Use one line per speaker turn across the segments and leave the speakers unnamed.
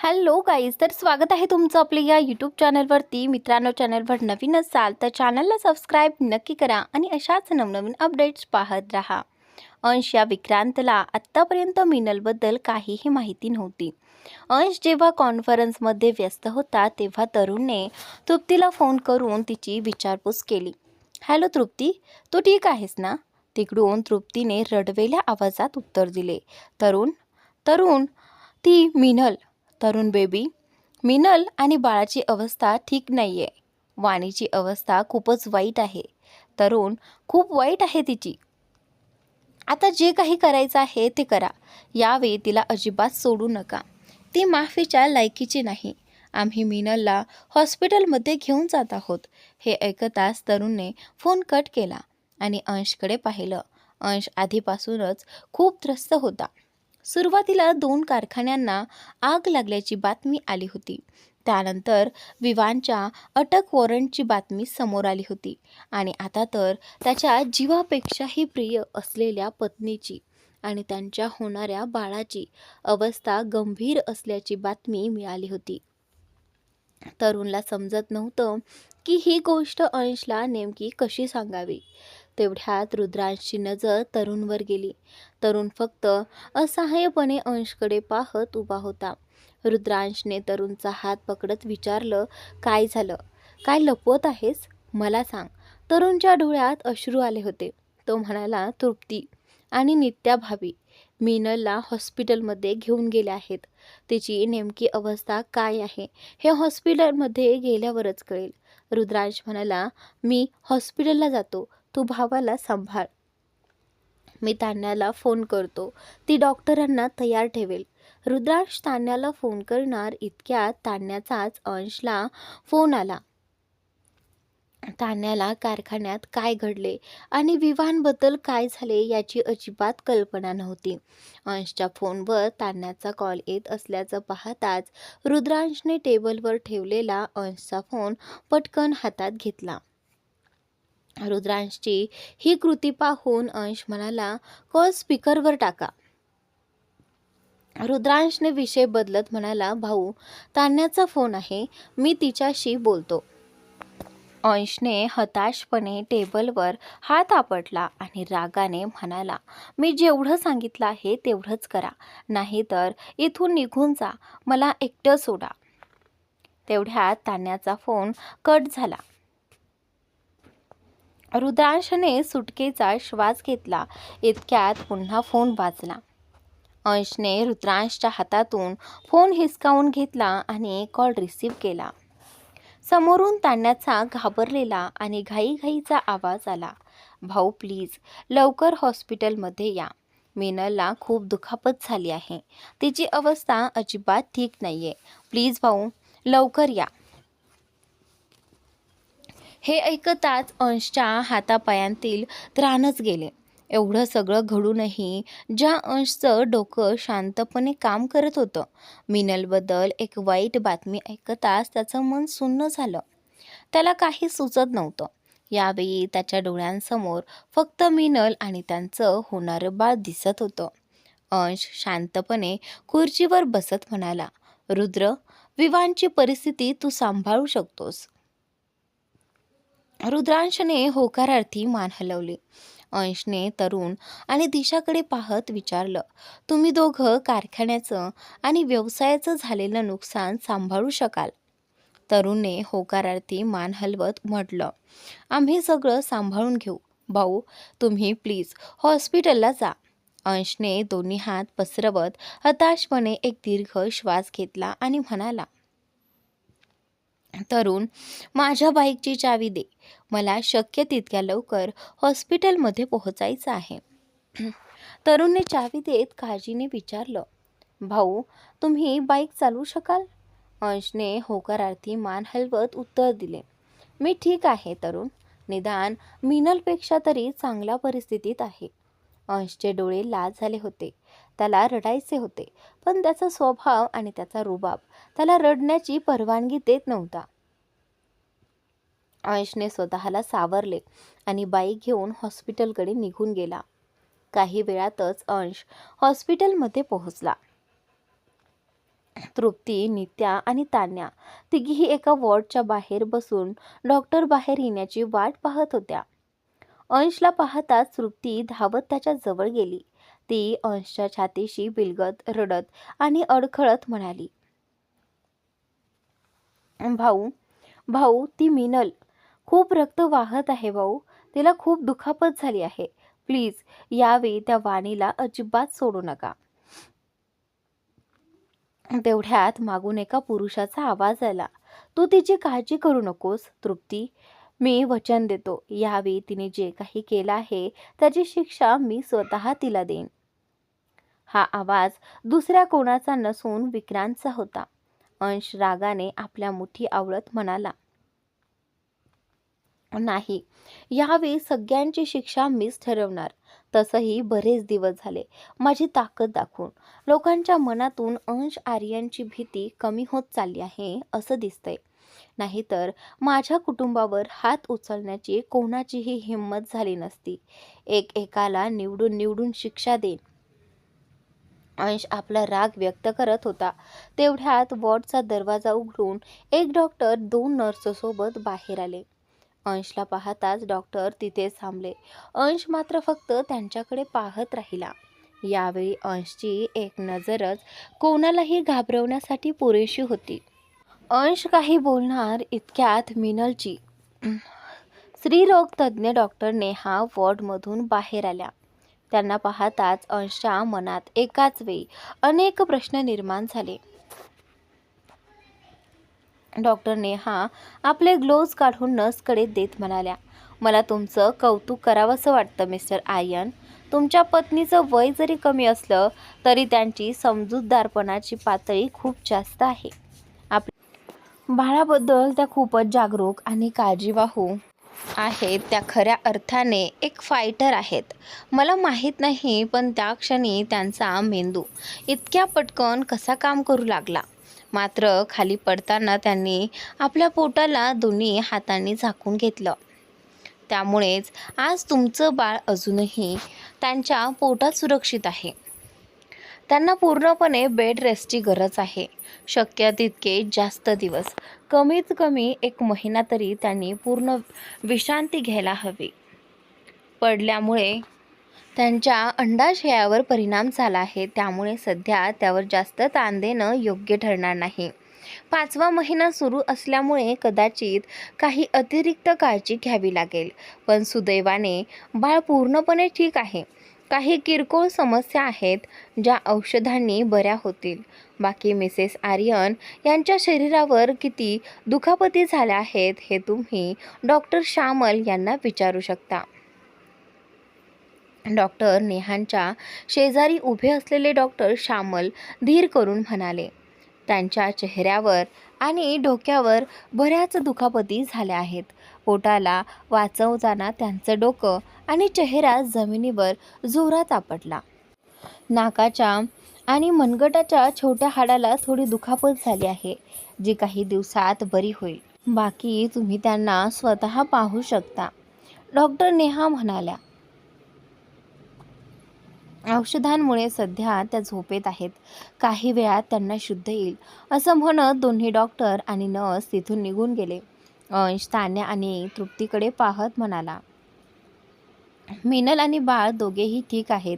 Hello guys, तर स्वागत आहे तुमचं आपल्या या यूट्यूब चॅनलवरती. मित्रांनो, चॅनलवर नवीन असाल तर चॅनलला सबस्क्राईब नक्की करा आणि अशाच नवनवीन अपडेट्स पाहत राहा. अंश या विक्रांतला आत्तापर्यंत मिनलबद्दल काहीही माहिती नव्हती. अंश जेव्हा कॉन्फरन्समध्ये व्यस्त होता तेव्हा तरुणने तृप्तीला फोन करून तिची विचारपूस केली. हॅलो तृप्ती, तू ठीक आहेस ना? तिकडून तृप्तीने रडवेल्या आवाजात उत्तर दिले. तरुण तरुण ती मिनल. तरुण बेबी, मिनल आणि बाळाची अवस्था ठीक नाही आहे. वाणीची अवस्था खूपच वाईट आहे. तरुण, खूप वाईट आहे तिची. आता जे काही करायचं आहे ते करा. यावेळी तिला अजिबात सोडू नका. ती माफीच्या लायकीची नाही. आम्ही मिनलला हॉस्पिटलमध्ये घेऊन जात आहोत. हे ऐकताच तरुणने फोन कट केला आणि अंशकडे पाहिलं. अंश आधीपासूनच खूप त्रस्त होता. सुरुवातीला 2 कारखान्यांना आग लागल्याची बातमी आली होती. त्यानंतर विवांच्या अटक वॉरंटची बातमी समोर आली होती आणि आता तर त्याच्या जीवापेक्षाही प्रिय असलेल्या पत्नीची आणि त्यांच्या होणाऱ्या बाळाची अवस्था गंभीर असल्याची बातमी मिळाली होती. तरुणला समजत नव्हतं की ही गोष्ट अंशला नेमकी कशी सांगावी. तेवढ्यात रुद्रांशची नजर तरुणवर गेली. तरुण फक्त असहाय्यपणे अंशकडे पाहत उभा होता. रुद्रांशने तरुणचा हात पकडत विचारलं, काय झालं? काय लपवत आहेस? मला सांग. तरुणच्या डोळ्यात अश्रू आले होते. तो म्हणाला, तृप्ती आणि नित्या भाभी मिनलला हॉस्पिटलमध्ये घेऊन गेल्या आहेत. तिची नेमकी अवस्था काय आहे हे हॉस्पिटलमध्ये गेल्यावरच कळेल. रुद्रांश म्हणाला, मी हॉस्पिटलला जातो, तू भावाला सांभाळ. मी तान्याला फोन करतो, ती डॉक्टरांना तयार ठेवेल. रुद्रांश तान्याला फोन करणार इतक्यात तान्याचाच अंशला फोन आला. तान्याला कारखान्यात काय घडले आणि विवांबद्दल काय झाले याची अजिबात कल्पना नव्हती. अंशच्या फोनवर तान्याचा कॉल येत असल्याचं पाहताच रुद्रांशने टेबलवर ठेवलेला अंशचा फोन पटकन हातात घेतला. रुद्रांशची ही कृती पाहून अंश म्हणाला, कॉल स्पीकरवर टाका. रुद्रांशने विषय बदलत म्हणाला, भाऊ, तान्याचा फोन आहे, मी तिच्याशी बोलतो. अंशने हताशपणे टेबलवर हात आपटला आणि रागाने म्हणाला, मी जेवढं सांगितलं आहे तेवढंच करा, नाहीतर इथून निघून जा, मला एकटं सोडा. तेवढ्यात तान्याचा फोन कट झाला. रुद्रांशने सुटकेचा श्वास घेतला. इतक्यात पुन्हा फोन वाजला. अंशने रुद्रांशच्या हातातून फोन हिसकावून घेतला आणि कॉल रिसीव्ह केला. समोरून तान्याचा घाबरलेला आणि घाईघाईचा आवाज आला, भाऊ प्लीज लवकर हॉस्पिटलमध्ये या. मिनलला खूप दुखापत झाली आहे. तिची अवस्था अजिबात ठीक नाहीये. प्लीज भाऊ, लवकर या. हे ऐकताच अंशच्या हातापायांतील त्राणच गेले. एवढं सगळं घडूनही ज्या अंशचं डोकं शांतपणे काम करत होतं, मिनलबद्दल एक वाईट बातमी ऐकताच त्याचं मन सुन्न झालं. त्याला काही सुचत नव्हतं. यावेळी त्याच्या डोळ्यांसमोर फक्त मिनल आणि त्यांचं होणारं बाळ दिसत होतं. अंश शांतपणे खुर्चीवर बसत म्हणाला, रुद्र, विवांची परिस्थिती तू सांभाळू शकतोस. रुद्रांशने होकारार्थी मान हलवली. अंशने तरुण आणि दिशाकडे पाहत विचारलं, तुम्ही दोघं कारखान्याचं आणि व्यवसायाचं झालेलं नुकसान सांभाळू शकाल? तरुणने होकारार्थी मान हलवत म्हटलं, आम्ही सगळं सांभाळून घेऊ. भाऊ, तुम्ही प्लीज हॉस्पिटलला जा. अंशने दोन्ही हात पसरवत हताशपणे एक दीर्घ श्वास घेतला आणि म्हणाला, तरुण, माझ्या बाईकची चावी दे. मला शक्य तितक्या लवकर हॉस्पिटलमध्ये पोहोचायचं आहे. तरुणने चावी देत काळजीने विचारलं, भाऊ, तुम्ही बाईक चालवू शकाल? अंशने होकारार्थी मान हलवत उत्तर दिले, मी ठीक आहे तरुण. निदान मिनलपेक्षा तरी चांगल्या परिस्थितीत आहे. अंशचे डोळे लाल झाले होते. त्याला रडायचे होते, पण त्याचा स्वभाव आणि त्याचा रुबाब त्याला रडण्याची परवानगी देत नव्हता. अंशने स्वतःला सावरले आणि बाईक घेऊन हॉस्पिटलकडे निघून गेला. काही वेळातच अंश हॉस्पिटलमध्ये पोहोचला. तृप्ती, नित्या आणि तान्या तिघीही एका वॉर्डच्या बाहेर बसून डॉक्टर बाहेर येण्याची वाट पाहत होत्या. अंशला पाहताच तृप्ती धावत त्याच्या जवळ गेली. ती अंशच्या छातीशी बिलगत रडत आणि अडखळत म्हणाली, भाऊ, भाऊ, ती मिनल. खूप रक्त वाहत आहे भाऊ. तिला खूप दुखापत झाली आहे. प्लीज यावेळी त्या वाणीला अजिबात सोडू नका. तेवढ्यात मागून एका पुरुषाचा आवाज आला. तू तिची काळजी करू नकोस तृप्ती. मी वचन देतो, यावेळी तिने जे काही केलं आहे त्याची शिक्षा मी स्वतः तिला देईन. हा आवाज दुसऱ्या कोणाचा नसून विक्रांतचा होता. अंश रागाने आपल्या मुठी आवळत म्हणाला, नाही, यावेळी सगळ्यांची शिक्षा मीच ठरवणार. तसंही बरेच दिवस झाले माझी ताकद दाखवून लोकांच्या मनातून अंश आर्यनची भीती कमी होत चालली आहे असं दिसतंय. नाहीतर माझ्या कुटुंबावर हात उचलण्याची कोणाचीही हिंमत झाली नसती. एकाला निवडून निवडून शिक्षा देईन. अंश आपला राग व्यक्त करत होता. तेवढ्यात वॉर्डचा दरवाजा उघडून एक डॉक्टर 2 नर्ससोबत बाहेर आले. अंशला पाहताच डॉक्टर तिथेच थांबले. अंश मात्र फक्त त्यांच्याकडे पाहत राहिला. यावेळी अंशची एक नजरच कोणालाही घाबरवण्यासाठी पुरेशी होती. अंश काही बोलणार इतक्यात मिनलची स्त्रीरोग तज्ज्ञ डॉक्टर नेहा वॉर्डमधून बाहेर आल्या. त्यांना पाहताच अंशच्या मनात एकाच वेळी अनेक प्रश्न निर्माण झाले. डॉक्टर नेहा आपले ग्लोव्ज काढून नर्सकडे देत म्हणाल्या, मला तुमचं कौतुक करावंसं वाटतं मिस्टर आर्यन. तुमच्या पत्नीचं वय जरी कमी असलं तरी त्यांची समजूतदारपणाची पातळी खूप जास्त आहे. आपल्या बाळाबद्दल त्या खूपच जागरूक आणि काळजीवाहू आहेत. त्या खऱ्या अर्थाने एक फायटर आहेत. मला माहीत नाही पण त्या क्षणी त्यांचा मेंदू इतक्या पटकन कसा काम करू लागला. मात्र खाली पडताना त्यांनी आपल्या पोटाला दोन्ही हातांनी झाकून घेतलं. त्यामुळेच आज तुमचं बाळ अजूनही त्यांच्या पोटात सुरक्षित आहे. त्यांना पूर्णपणे बेड रेस्टची गरज आहे. शक्य तितके जास्त दिवस, कमीत कमी 1 महिना तरी त्यांनी पूर्ण विश्रांती घ्यायला हवी. पडल्यामुळे त्यांच्या अंडाशयावर परिणाम झाला आहे. त्यामुळे सध्या त्यावर जास्त ताण देणं योग्य ठरणार नाही. 5वा महिना सुरू असल्यामुळे कदाचित काही अतिरिक्त काळजी घ्यावी लागेल. पण सुदैवाने बाळ पूर्णपणे ठीक आहे. काही किरकोळ समस्या आहेत ज्या औषधांनी बऱ्या होतील. बाकी मिसेस आर्यन यांच्या शरीरावर किती दुखापती झाल्या आहेत हे तुम्ही डॉक्टर श्यामल यांना विचारू शकता. डॉक्टर नेहांच्या शेजारी उभे असलेले डॉक्टर श्यामल धीर करून म्हणाले, त्यांच्या चेहऱ्यावर आणि डोक्यावर बऱ्याच दुखापती झाल्या आहेत. पोटाला वाचवताना त्यांचं डोकं आणि चेहरा जमिनीवर जोरात आपटला. नाकाच्या आणि मनगटाच्या छोट्या हाडाला थोडी दुखापत झाली आहे, जी काही दिवसात बरी होईल. बाकी तुम्ही त्यांना स्वतः पाहू शकता, डॉक्टर नेहा म्हणाल्या. औषधांमुळे सध्या त्या झोपेत आहेत. काही वेळात त्यांना शुद्ध येईल असं म्हणत दोन्ही डॉक्टर आणि नर्स तिथून निघून गेले. अंश तान्या आणि तृप्तीकडे पाहत म्हणाला, मिनल आणि बाळ दोघेही ठीक आहेत.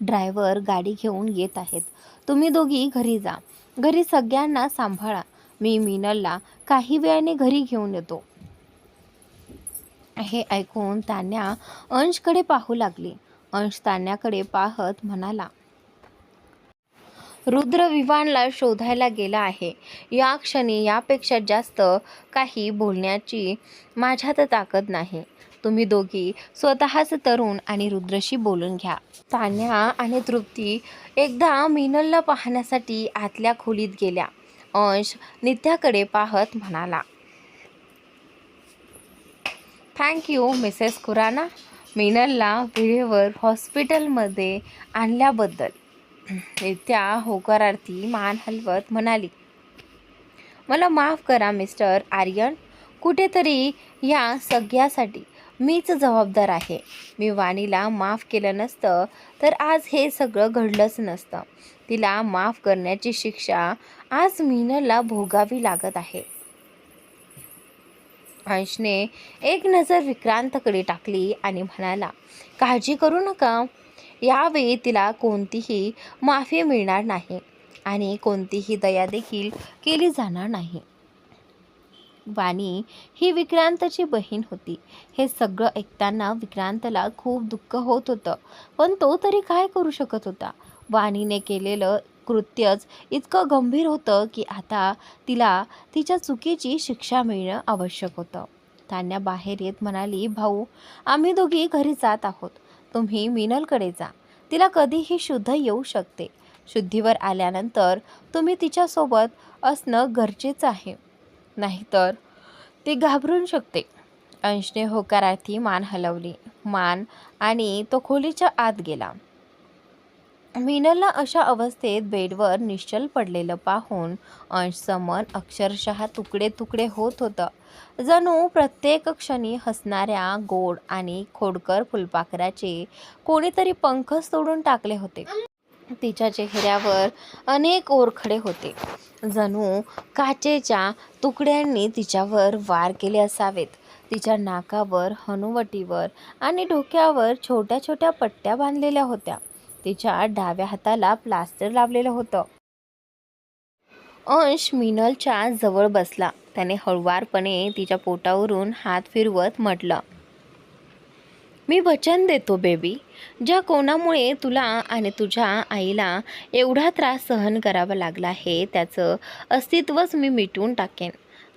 ड्रायव्हर गाडी घेऊन येत आहेत. तुम्ही दोघी घरी जा. घरी सगळ्यांना सांभाळा. मी मिनलला काही वेळाने घरी घेऊन येतो. हे ऐकून तान्या अंशकडे पाहू लागली. अंश तान्याकडे पाहत म्हणाला, रुद्र विवानला शोधायला गेला आहे. या क्षणी यापेक्षा जास्त काही बोलण्याची माझ्यात ताकद नाही. तुम्ही दोघी स्वतःच तरुण आणि रुद्रशी बोलून घ्या. तान्या आणि तृप्ती एकदा मिनलला पाहण्यासाठी आतल्या खोलीत गेल्या. अंश नित्याकडे पाहत म्हणाला, थँक्यू मिसेस खुराना, मिनलला वेळेवर हॉस्पिटलमध्ये आणल्याबद्दल. नित्या होकारार्थी मान हलवत म्हणाली, मला माफ करा मिस्टर आर्यन. कुठेतरी या सगळ्यासाठी मीच जबाबदार आहे. मी वाणीला माफ केलं नसतं तर आज हे सगळं घडलंच नसतं. तिला माफ करण्याची शिक्षा आज मीनलला भोगावी लागत आहे. अंशने एक नजर विक्रांतकडे टाकली आणि म्हणाला, काळजी करू नका. यावेळी तिला कोणतीही माफी मिळणार नाही आणि कोणतीही दया देखील केली जाणार नाही. वाणी ही विक्रांतची बहीण होती. हे सगळं ऐकताना विक्रांतला खूप दुःख होत होतं, पण तो तरी काय करू शकत होता. वाणीने केलेलं कृत्यच इतकं गंभीर होतं की आता तिला तिच्या चुकीची शिक्षा मिळणं आवश्यक होतं. तान्या बाहेर येत म्हणाली, भाऊ, आम्ही दोघी घरी जात आहोत. तुम्ही मीनलकडे जा. तिला कधीही शुद्ध येऊ शकते. शुद्धीवर आल्यानंतर तुम्ही तिच्यासोबत असणं गरजेचं आहे, नाहीतर ती घाबरून शकते. अंशने होकारार्थी मान हलवली आणि तो खोलीच्या आत गेला. मीनलला अशा अवस्थेत बेडवर निश्चल पडलेलं पाहून अंशचं मन अक्षरशः तुकडे तुकडे होत होतं. जणू प्रत्येक क्षणी हसणाऱ्या गोड आणि खोडकर फुलपाखराचे कोणीतरी पंखच तोडून टाकले होते. तिच्या चेहऱ्यावर अनेक ओरखडे होते, जणू काचेच्या तुकड्यांनी तिच्यावर वार केले असावेत. तिच्या नाकावर, हनुवटीवर आणि डोक्यावर छोट्या छोट्या पट्ट्या बांधलेल्या होत्या. तिच्या डाव्या हाताला प्लास्टर लावलेलं होतं. अंश मीनलच्या जवळ बसला. त्याने हळुवारपणे तिच्या पोटावरून हात फिरवत म्हटलं, मी वचन देतो बेबी, ज्या कोणामुळे तुला आणि तुझ्या आईला एवढा त्रास सहन करावा लागला आहे त्याचं अस्तित्वच मी मिटवून टाकेन.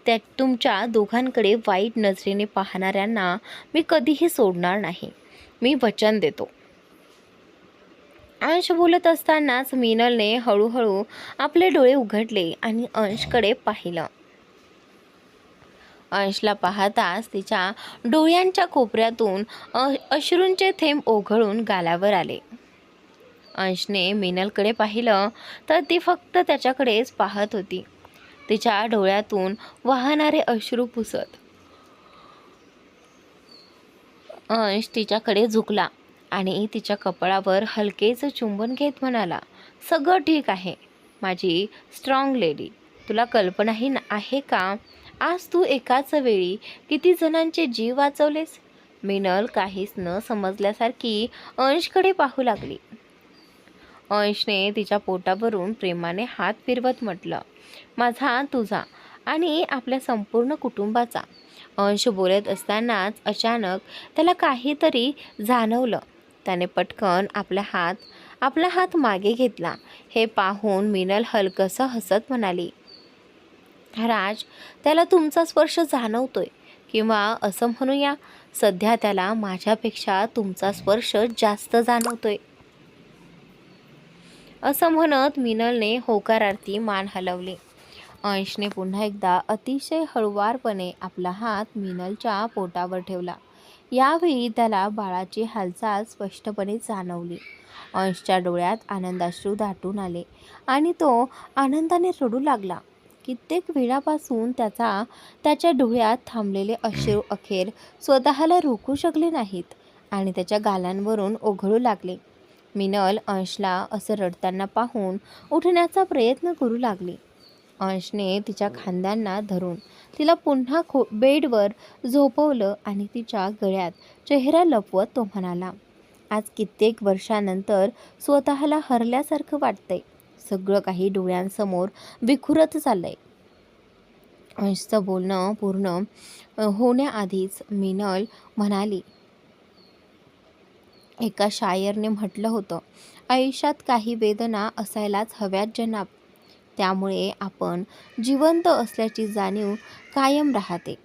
त्या तुमच्या दोघांकडे वाईट नजरेने पाहणाऱ्यांना मी कधीही सोडणार नाही. मी वचन देतो. अंश बोलत असतानाच मीनलने हळूहळू आपले डोळे उघडले आणि अंशकडे पाहिलं. अंशला पाहताच तिच्या डोळ्यांच्या कोपऱ्यातून अश्रूंचे थेंब ओघळून गालावर आले. अंशने मीनलकडे पाहिलं तर ती फक्त त्याच्याकडेच पाहत होती. तिच्या डोळ्यातून वाहणारे अश्रू पुसत अंश तिच्याकडे झुकला आणि तिच्या कपाळावर हलकेच चुंबन घेत म्हणाला, सगळं ठीक आहे माझी स्ट्रॉंग लेडी. तुला कल्पनाही आहे का आज तू एकाच वेळी किती जणांचे जीव वाचवलेस? मीनल काहीच न समजल्यासारखी अंशकडे पाहू लागली. अंशने तिच्या पोटावरून प्रेमाने हात फिरवत म्हटलं, माझा, तुझा आणि आपल्या संपूर्ण कुटुंबाचा. अंश बोलत असतानाच अचानक त्याला काहीतरी जाणवलं. त्याने पटकन आपला हात मागे घेतला. हे पाहून मीनल हलकसं हसत म्हणाली, राज, त्याला तुमचा स्पर्श जाणवतोय, किंवा असं म्हणूया सध्या त्याला माझ्यापेक्षा तुमचा स्पर्श जास्त जाणवतोय. असं म्हणत मीनलने होकारार्थी मान हलवली. अंशने पुन्हा एकदा अतिशय हळुवारपणे आपला हात मीनलच्या पोटावर ठेवला. यावेळी त्याला बाळाची हालचाल स्पष्टपणे जाणवली. अंशच्या डोळ्यात आनंदाश्रू दाटून आले आणि तो आनंदाने रडू लागला. कित्येक वेळापासून त्याच्या डोळ्यात थांबलेले अश्रू अखेर स्वतःला रोखू शकले नाहीत आणि त्याच्या गालांवरून ओघळू लागले. मीनल अंशला असं रडताना पाहून उठण्याचा प्रयत्न करू लागली. अंशने तिच्या खांद्यांना धरून तिला पुन्हा बेडवर झोपवलं आणि तिच्या गळ्यात चेहरा लपवत तो म्हणाला, आज कित्येक वर्षानंतर स्वतःला हरल्यासारखं वाटतंय. सगळं काही डोळ्यांसमोर विखुरत चाललंय. अंशचं बोलणं पूर्ण होण्याआधीच मीनल म्हणाली, एका शायरने म्हटलं होतं, आयुष्यात काही वेदना असायलाच हव्यात जनाब, त्यामुळे आपण जिवंत असल्याची जाणीव कायम राहते.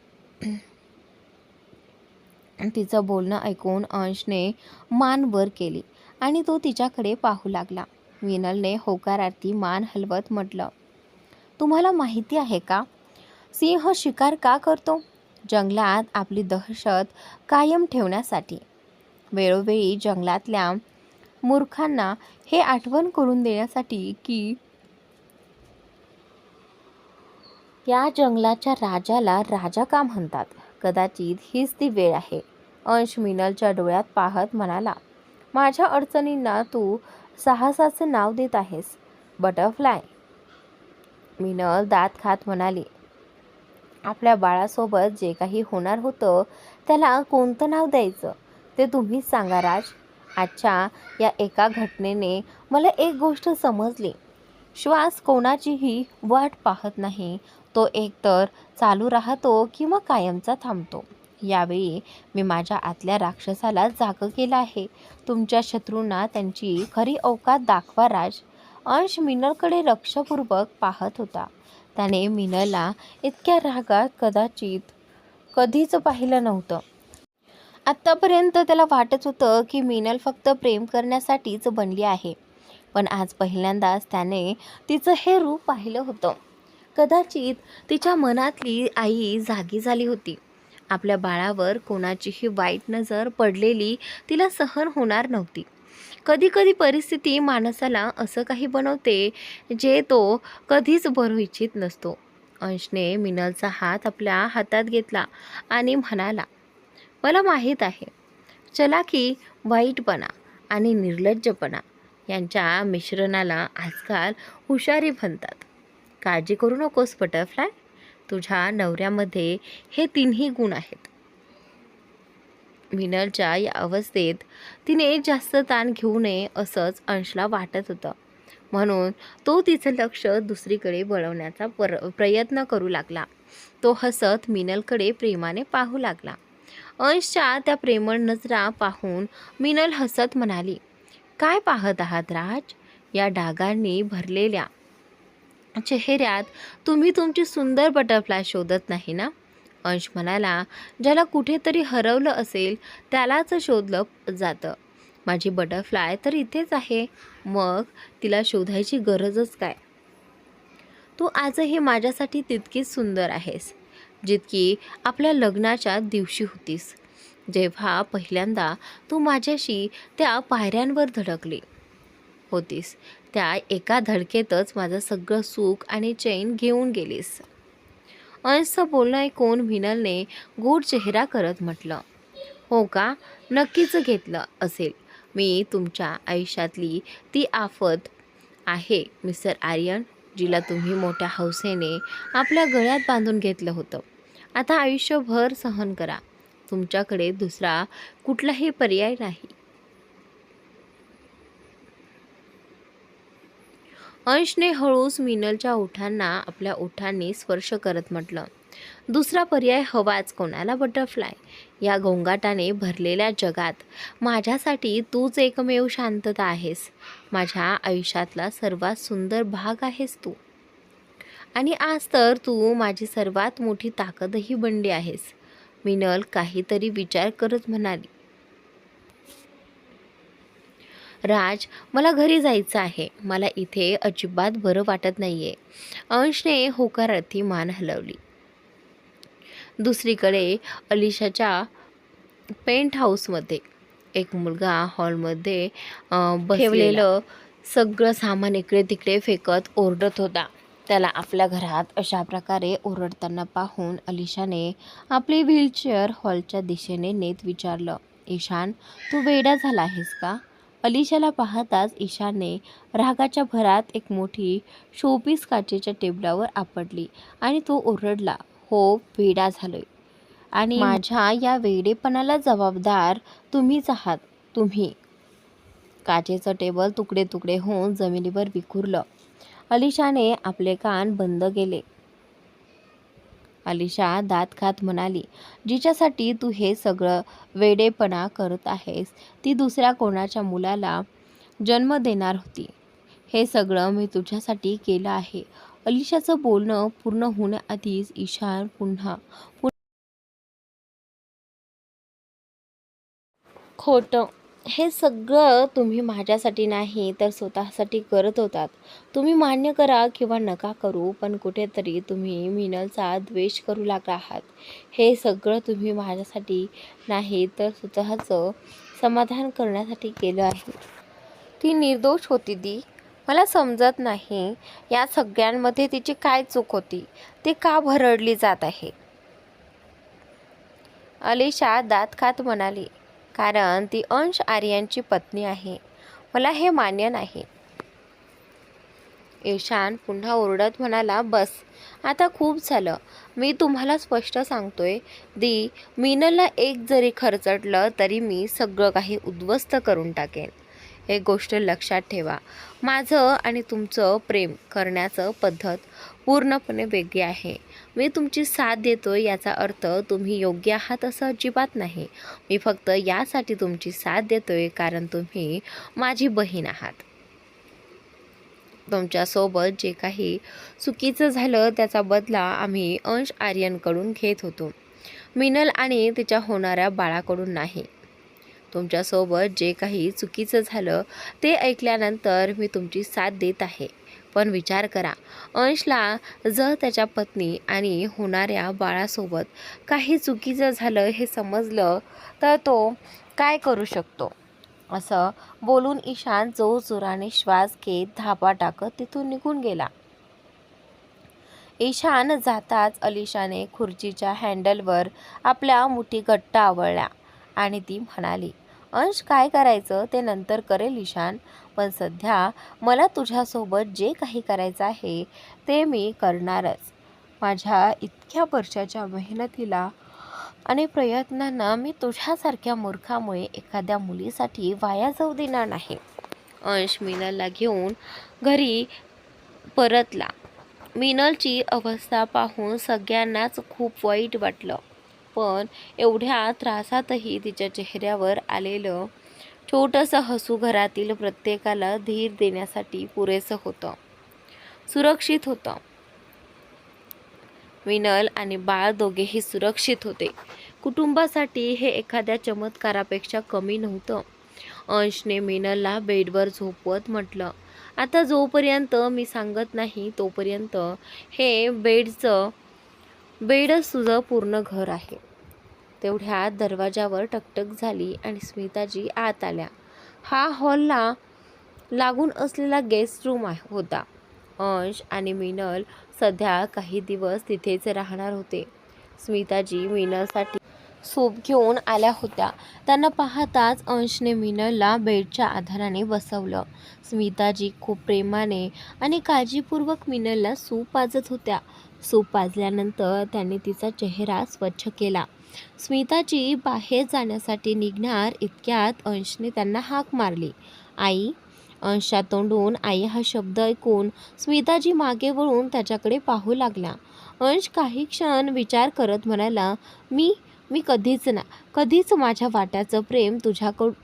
तिचं बोलणं ऐकून अंशने मान वर केली आणि तो तिच्याकडे पाहू लागला. मीनलने होकारार्थी मान हलवत म्हटलं, तुम्हाला माहिती आहे का, सिंह शिकार का करतो? जंगलात आपली दहशत कायम ठेवण्यासाठी. वेळोवेळी जंगलातल्या मूर्खांना हे आठवण करून देण्यासाठी की या जंगलाच्या राजाला राजा का म्हणतात. कदाचित हीच ती वेळ आहे. अंश मीनलच्या डोळ्यात पाहत म्हणाला, माझ्या अडचणींना तू साहसाचं नाव देत आहेस, बटरफ्लाय, मीनल दात खात म्हणाली. आपल्या बाळासोबत जे काही होणार होतं त्याला कोणतं नाव द्यायचं ते तुम्हीच सांगा राज. आजच्या या एका घटनेने मला एक गोष्ट समजली. श्वास कोणाचीही वाट पाहत नाही, तो एकतर चालू राहतो किंवा कायमचा थांबतो. यावेळी मी माझ्या आतल्या राक्षसाला जागं केलं आहे. तुमच्या शत्रूंना त्यांची खरी औकात दाखवा राज. अंश मीनलकडे लक्षपूर्वक पाहत होता. त्याने मीनलला इतक्या रागात कधीच पाहिलं नव्हतं. आत्तापर्यंत त्याला वाटत होतं की मीनल फक्त प्रेम करण्यासाठीच बनली आहे, पण आज पहिल्यांदाच त्याने तिचं हे रूप पाहिलं होतं. कदाचित तिच्या मनातली आई जागी झाली होती. आपल्या बाळावर कोणाचीही वाईट नजर पडलेली तिला सहन होणार नव्हती. कधी परिस्थिती माणसाला असं काही बनवते जे तो कधीच बनवू इच्छित नसतो. अंशने मीनलचा हात आपल्या हातात घेतला आणि म्हणाला, मला माहीत आहे, चलाकी, वाईटपणा आणि निर्लज्जपणा यांच्या मिश्रणाला आजकाल हुशारी म्हणतात. काळजी करू नकोस बटरफ्लाय, तुझ्या नवऱ्यामध्ये हे तिन्ही गुण आहेत. मीनलच्या या अवस्थेत तिने जास्त ताण घेऊ नये असंच अंशला वाटत होतं. म्हणून तो तिचं लक्ष दुसरीकडे वळवण्याचा प्रयत्न करू लागला. तो हसत मीनलकडे प्रेमाने पाहू लागला. अंशच्या त्या प्रेमळ नजरा पाहून मीनल हसत म्हणाली, काय पाहत आहात राज? या डागांनी भरलेल्या चेहऱ्यात तुम्ही तुमची सुंदर बटरफ्लाय शोधत नाही ना? अंश म्हणाला, ज्याला कुठेतरी हरवलं असेल त्यालाच शोधलं जातं. माझी बटरफ्लाय तर इथेच आहे, मग तिला शोधायची गरजच काय? तू आजही माझ्यासाठी तितकीच सुंदर आहेस जितकी आपल्या लग्नाच्या दिवशी होतीस, जेव्हा पहिल्यांदा तू माझ्याशी त्या पायऱ्यांवर धडकली होतीस. त्या एका धडकेतच माझं सगळं सुख आणि चैन घेऊन गेलीस. अंशचं बोलणं ऐकून मीनलने गोड चेहरा करत म्हटलं, हो का? नक्कीच घेतलं असेल. मी तुमच्या आयुष्यातली ती आफत आहे मिस्टर आर्यन, जिला तुम्ही मोठ्या हौसेने आपल्या गळ्यात बांधून घेतलं होतं. आता आयुष्यभर सहन करा. तुमच्याकडे दुसरा कुठलाही पर्याय नाही. अंशने हळूच मीनलच्या ओठांना आपल्या ओठांनी स्पर्श करत म्हटलं, दुसरा पर्याय हवाच कोणाला बटरफ्लाय? या गोंगाटाने भरलेल्या जगात माझ्यासाठी तूच एकमेव शांतता आहेस. माझ्या आयुष्यातला सर्वात सुंदर भाग आहेस तू. आणि आज तर तू माझी सर्वात मोठी ताकदही बनली आहेस. मीनल काहीतरी विचार करत म्हणाली, राज, मला घरी जायचं आहे. मला इथे अजिबात बरं वाटत नाहीये. अंशने होकारार्थी मान हलवली. दुसरीकडे अलिशाच्या पेंट हाऊसमध्ये एक मुलगा हॉलमध्ये ठेवलेलं सगळं सामान इकडे तिकडे फेकत ओरडत होता. त्याला आपल्या घरात अशा प्रकारे ओरडताना पाहून अलिशाने आपली व्हीलचेअर हॉलच्या दिशेने नेत विचारलं, ईशान, तू वेडा झाला आहेस का? अलिशाला पाहताच ईशानने रागाच्या भरात एक मोठी शोपीस काचेच्या टेबलावर आपटली आणि तो ओरडला, हो, वेडा झालोय. आणि माझ्या या वेडेपणाला जबाबदार तुम्हीच आहात. तुम्ही. काचेचं टेबल तुकडे तुकडे होऊन जमिनीवर विखुरलं. अलिशाने आपले कान बंद केले. अलिशा दात खात म्हणाली, जिच्यासाठी तू हे सगळं वेडेपणा करत आहेस ती दुसऱ्या कोणाच्या मुलाला जन्म देणार होती. हे सगळं मी तुझ्यासाठी केलं आहे. अलिशाचं बोलणं पूर्ण होण्याआधीच ईशान पुन्हा खोटं, हे सगळं तुम्ही माझ्यासाठी नाही तर स्वतःसाठी करत होतात. तुम्ही मान्य करा किंवा नका करू, पण कुठेतरी तुम्ही मीनलचा द्वेष करू लागला आहात. हे सगळं तुम्ही माझ्यासाठी नाही तर स्वतःचं समाधान करण्यासाठी केलं आहे. ती निर्दोष होती दी. मला समजत नाही या सगळ्यांमध्ये तिची काय चूक होती. ती का भरडली जात आहे? अलिशा दात खात म्हणाली, कारण ती अंश आर्यनची पत्नी आहे. मला हे मान्य नाही. ईशान पुन्हा ओरडत म्हणाला, बस आता खूप झालं. मी तुम्हाला स्पष्ट सांगतोय दी, मीनलला एक जरी खरचटलं तरी मी सगळं काही उद्ध्वस्त करून टाकेन. एक गोष्ट लक्षात ठेवा, माझं आणि तुमचं प्रेम करण्याचं पद्धत पूर्णपणे वेगळी आहे. मी तुमची साथ देतोय याचा अर्थ तुम्ही योग्य आहात असं अजिबात नाही. मी फक्त यासाठी तुमची साथ देतोय कारण तुम्ही माझी बहीण आहात. तुमच्यासोबत जे काही चुकीचं झालं त्याचा बदला आम्ही अंश आर्यनकडून घेत होतो, मीनल आणि तिच्या होणाऱ्या बाळाकडून नाही. तुमच्यासोबत जे काही चुकीचं झालं ते ऐकल्यानंतर मी तुमची साथ देत आहे. पण विचार करा, अंशला जर त्याच्या पत्नी आणि होणाऱ्या बाळासोबत काही चुकीचं झालं हे समजलं तर तो काय करू शकतो. असं बोलून ईशान जोरजोराने श्वास घेत धापा टाकत तिथून निघून गेला. ईशान जाताच अलिशाने खुर्चीच्या हँडलवर आपल्या मुठी घट्ट आवळल्या आणि ती म्हणाली, अंश काय करायचं ते नंतर करेल ईशान, पण सध्या मला तुझ्यासोबत जे काही करायचं आहे ते मी करणारच. माझ्या इतक्या वर्षाच्या मेहनतीला आणि प्रयत्नांना मी तुझ्यासारख्या मूर्खामुळे एखाद्या मुलीसाठी वाया जाऊ देणार नाही. अंश मीनलला घेऊन घरी परतला. मीनलची अवस्था पाहून सगळ्यांनाच खूप वाईट वाटलं, पण एवढ्या त्रासातही तिच्या चेहऱ्यावर आलेलं छोटंसं हसू घरातील प्रत्येकाला धीर देण्यासाठी पुरेसं होतं, सुरक्षित होतं. मीनल आणि बाळ दोघेही सुरक्षित होते. कुटुंबासाठी हे एखाद्या चमत्कारापेक्षा कमी नव्हतं. अंशने मीनलला बेडवर झोपवत म्हटलं, आता जोपर्यंत मी सांगत नाही तोपर्यंत हे बेडच तुझं पूर्ण घर आहे. तेवढ्यात दरवाजावर टकटक झाली आणि स्मिताजी आत आल्या. हा हॉलला लागून असलेला गेस्ट रूम होता. अंश आणि मीनल सध्या काही दिवस तिथेच राहणार होते. स्मिताजी मीनलसाठी सूप घेऊन आल्या होत्या. त्यांना पाहताच अंशने मीनलला बेडच्या आधाराने बसवलं. स्मिताजी खूप प्रेमाने आणि काळजीपूर्वक मीनलला सूप पाजत होत्या. सूप पाजल्यानंतर त्यांनी तिचा चेहरा स्वच्छ केला. स्मिताजी बाहेर जाण्यासाठी निघणार इतक्यात अंशने त्यांना हाक मारली, आई. अंशच्या तोंडून आई हा शब्द ऐकून स्मिताजी मागे वळून त्याच्याकडे पाहू लागल्या. अंश काही क्षण विचार करत म्हणाला, मी कधीच माझ्या वाट्याचं प्रेम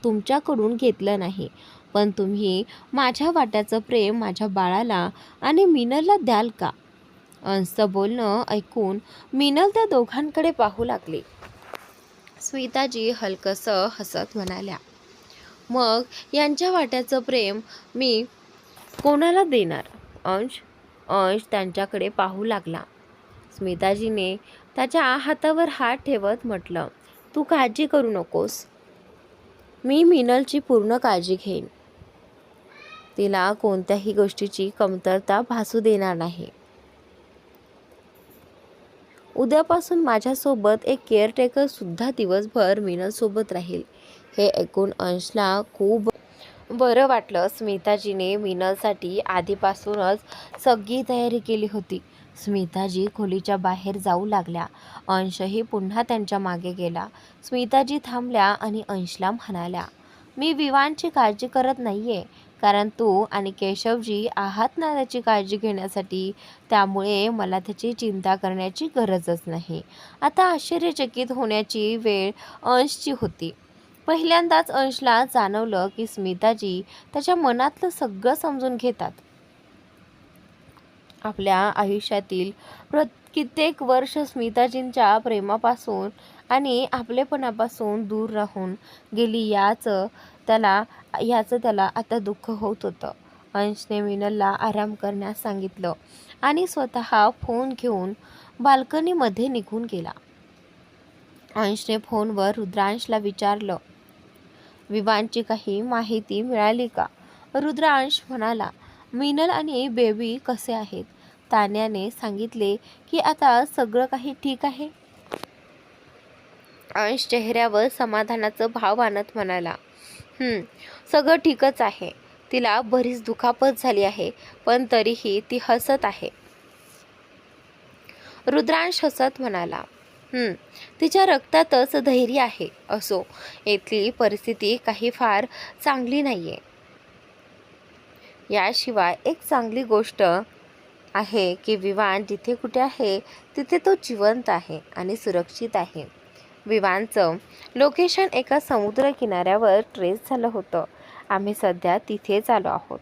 तुमच्याकडून घेतलं नाही, पण तुम्ही माझ्या वाट्याचं प्रेम माझ्या बाळाला आणि मीनलला द्याल का? अंशचं बोलणं ऐकून मीनल त्या दोघांकडे पाहू लागली. स्मिताजी हलकसं हसत म्हणाल्या, मग यांच्या वाट्याचं प्रेम मी कोणाला देणार? अंश त्यांच्याकडे पाहू लागला. स्मिताजीने त्याच्या हातावर हात ठेवत म्हटलं, तू काळजी करू नकोस, मी मीनलची पूर्ण काळजी घेईन. तिला कोणत्याही गोष्टीची कमतरता भासू देणार नाही. उद्यापासून माझ्यासोबत एक केअरटेकर सुद्धा दिवसभर मीनलसोबत राहील. हे ऐकून अंशला खूप बरं वाटलं. स्मिताजीने मीनलसाठी आधीपासूनच सगळी तयारी केली होती. स्मिताजी खोलीच्या बाहेर जाऊ लागल्या. अंशही पुन्हा त्यांच्या मागे गेला. स्मिताजी थांबल्या आणि अंशला म्हणाल्या, मी विवानची काळजी करत नाहीये, कारण तू आणि केशवजी आहात ना त्याची काळजी घेण्यासाठी, त्यामुळे मला त्याची चिंता करण्याची गरजच नाही. आता आश्चर्यचकित होण्याची वेळ अंशची होती. पहिल्यांदाच अंशला जाणवलं की स्मिताजी त्याच्या मनातलं सगळं समजून घेतात. आपल्या आयुष्यातील कित्येक वर्ष स्मिताजींच्या प्रेमापासून आणि आपलेपणापासून दूर राहून गेली याचं त्याला आता दुःख होत होतं. अंशने मीनलला आराम करण्यास सांगितलं आणि स्वतः फोन घेऊन बाल्कनीमध्ये निघून गेला. अंशने फोनवर रुद्रांशला विचारलं, विवानची काही माहिती मिळाली का? रुद्रांश म्हणाला, मीनल आणि बेबी कसे आहेत? तान्याने सांगितले की आता सगळं काही ठीक आहे. अंश चेहऱ्यावर समाधानाचा भाव आणत म्हणाला, सगळं ठीकच आहे. तिला बरीच दुखापत झाली आहे, पण तरीही ती हसत आहे. रुद्रांश हसत म्हणाला, तिच्या रक्तातच धैर्य आहे. असो, इथली परिस्थिती काही फार चांगली नाहीये. याशिवाय एक चांगली गोष्ट आहे की विवान जिथे कुठे आहे तिथे तो जिवंत आहे आणि सुरक्षित आहे. विवानचं लोकेशन एका समुद्र किनाऱ्यावर ट्रेस झालं होतं. आम्ही सध्या तिथेच आलो आहोत.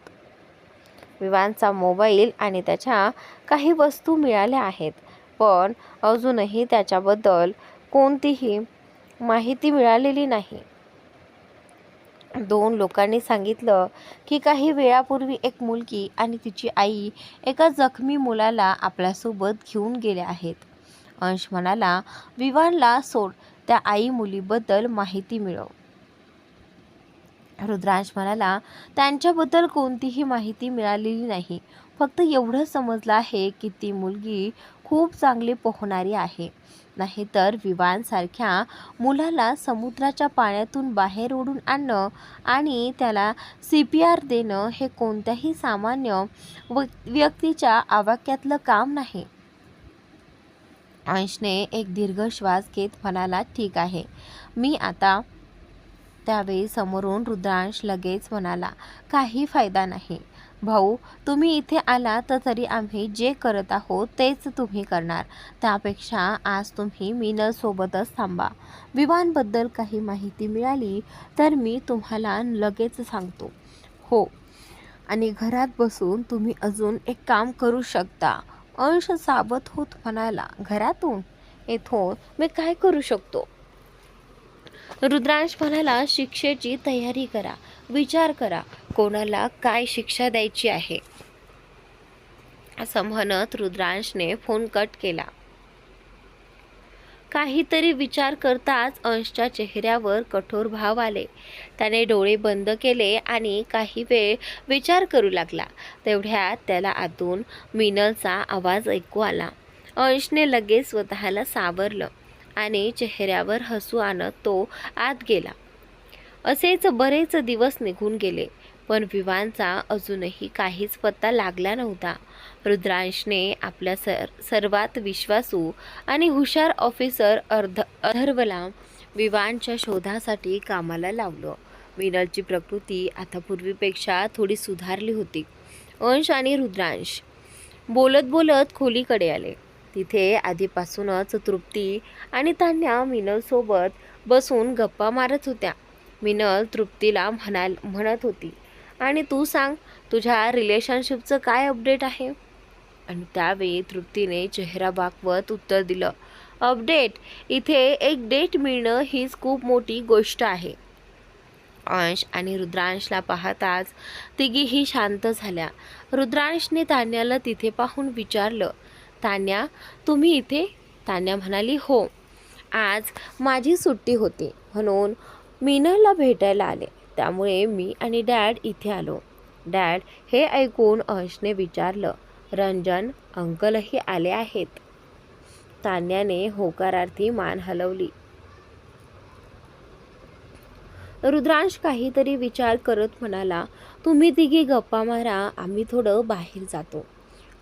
विवानचा मोबाईल आणि त्याच्या काही वस्तू मिळाल्या आहेत, पण अजूनही त्याच्याबद्दल कोणतीही माहिती मिळालेली नाही. 2 लोकांनी सांगितलं की काही वेळापूर्वी एक मुलगी आणि तिची आई एका जखमी मुलाला आपल्यासोबत घेऊन गेल्या आहेत. अंश म्हणाला, विवानला सोड, त्या आई मुलीबद्दल माहिती मिळव. रुद्रांश म्हणाला, त्यांच्याबद्दल कोणतीही माहिती मिळालेली नाही. फक्त एवढं समजलं आहे की ती मुलगी खूप चांगली पोहणारी आहे. नाहीतर विवानसारख्या मुलाला समुद्राच्या पाण्यातून बाहेर ओढून आणणं आणि त्याला CPR देणं हे कोणत्याही सामान्य व्यक्तीच्या आवाक्यातलं काम नाही. अंशने एक दीर्घ श्वास घेत म्हणाला, ठीक आहे, मी आता. त्यावेळी समोरून रुद्रांश लगेच म्हणाला, काही फायदा नाही भाऊ, तुम्ही इथे आला तर तरी आम्ही जे करत आहोत तेच तुम्ही करणार. त्यापेक्षा आज तुम्ही मीनल सोबतच थांबा. विवानबद्दल काही माहिती मिळाली तर मी तुम्हाला लगेच सांगतो. हो, आणि घरात बसून तुम्ही अजून एक काम करू शकता. अंश सावध होत म्हणाला, घरातून? इथून मी काय करू शकतो? रुद्रांश म्हणाला, शिक्षेची तयारी करा, विचार करा कोणाला काय शिक्षा द्यायची आहे. असं म्हणत रुद्रांशने फोन कट केला. काहीतरी विचार करताच अंशच्या चेहऱ्यावर कठोर भाव आले. त्याने डोळे बंद केले आणि काही वेळ विचार करू लागला. तेवढ्यात त्याला आतून मीनलचा आवाज ऐकू आला. अंशने लगेच स्वतःला सावरलं आणि चेहऱ्यावर हसू आणत तो आत गेला. असेच बरेच दिवस निघून गेले, पण विवानचा अजूनही काहीच पत्ता लागला नव्हता. रुद्रांशने आपल्या सर्वात विश्वासू आणि हुशार ऑफिसर अथर्वला विवानच्या शोधासाठी कामाला लावलं. मीनलची प्रकृती आता पूर्वीपेक्षा थोडी सुधारली होती. अंश आणि रुद्रांश बोलत बोलत खोलीकडे आले. तिथे आधीपासूनच तृप्ती आणि तान्या मीनलसोबत बसून गप्पा मारत होत्या. मीनल तृप्तीला म्हणत होती, आणि तू सांग, तुझ्या रिलेशनशिपचं काय अपडेट आहे? आणि त्यावेळी तृप्तीने चेहरा वाकवत उत्तर दिलं, अपडेट? इथे एक डेट मिळणं हीच खूप मोठी गोष्ट आहे. अंश आणि रुद्रांशला पाहताच तिघीही शांत झाल्या. रुद्रांशने तान्याला तिथे पाहून विचारलं, तान्या, तुम्ही इथे? तान्या म्हणाली, हो, आज माझी सुट्टी होती म्हणून मीनलला भेटायला आले, त्यामुळे मी आणि डॅड इथे आलो. डॅड? हे ऐकून अंशने विचारलं, रंजन अंकलही आले आहेत? तान्याने होकारार्थी मान हलवली. रुद्रांश काहीतरी विचार करत म्हणाला, तुम्ही तिघी गप्पा मारा, आम्ही थोडं बाहेर जातो.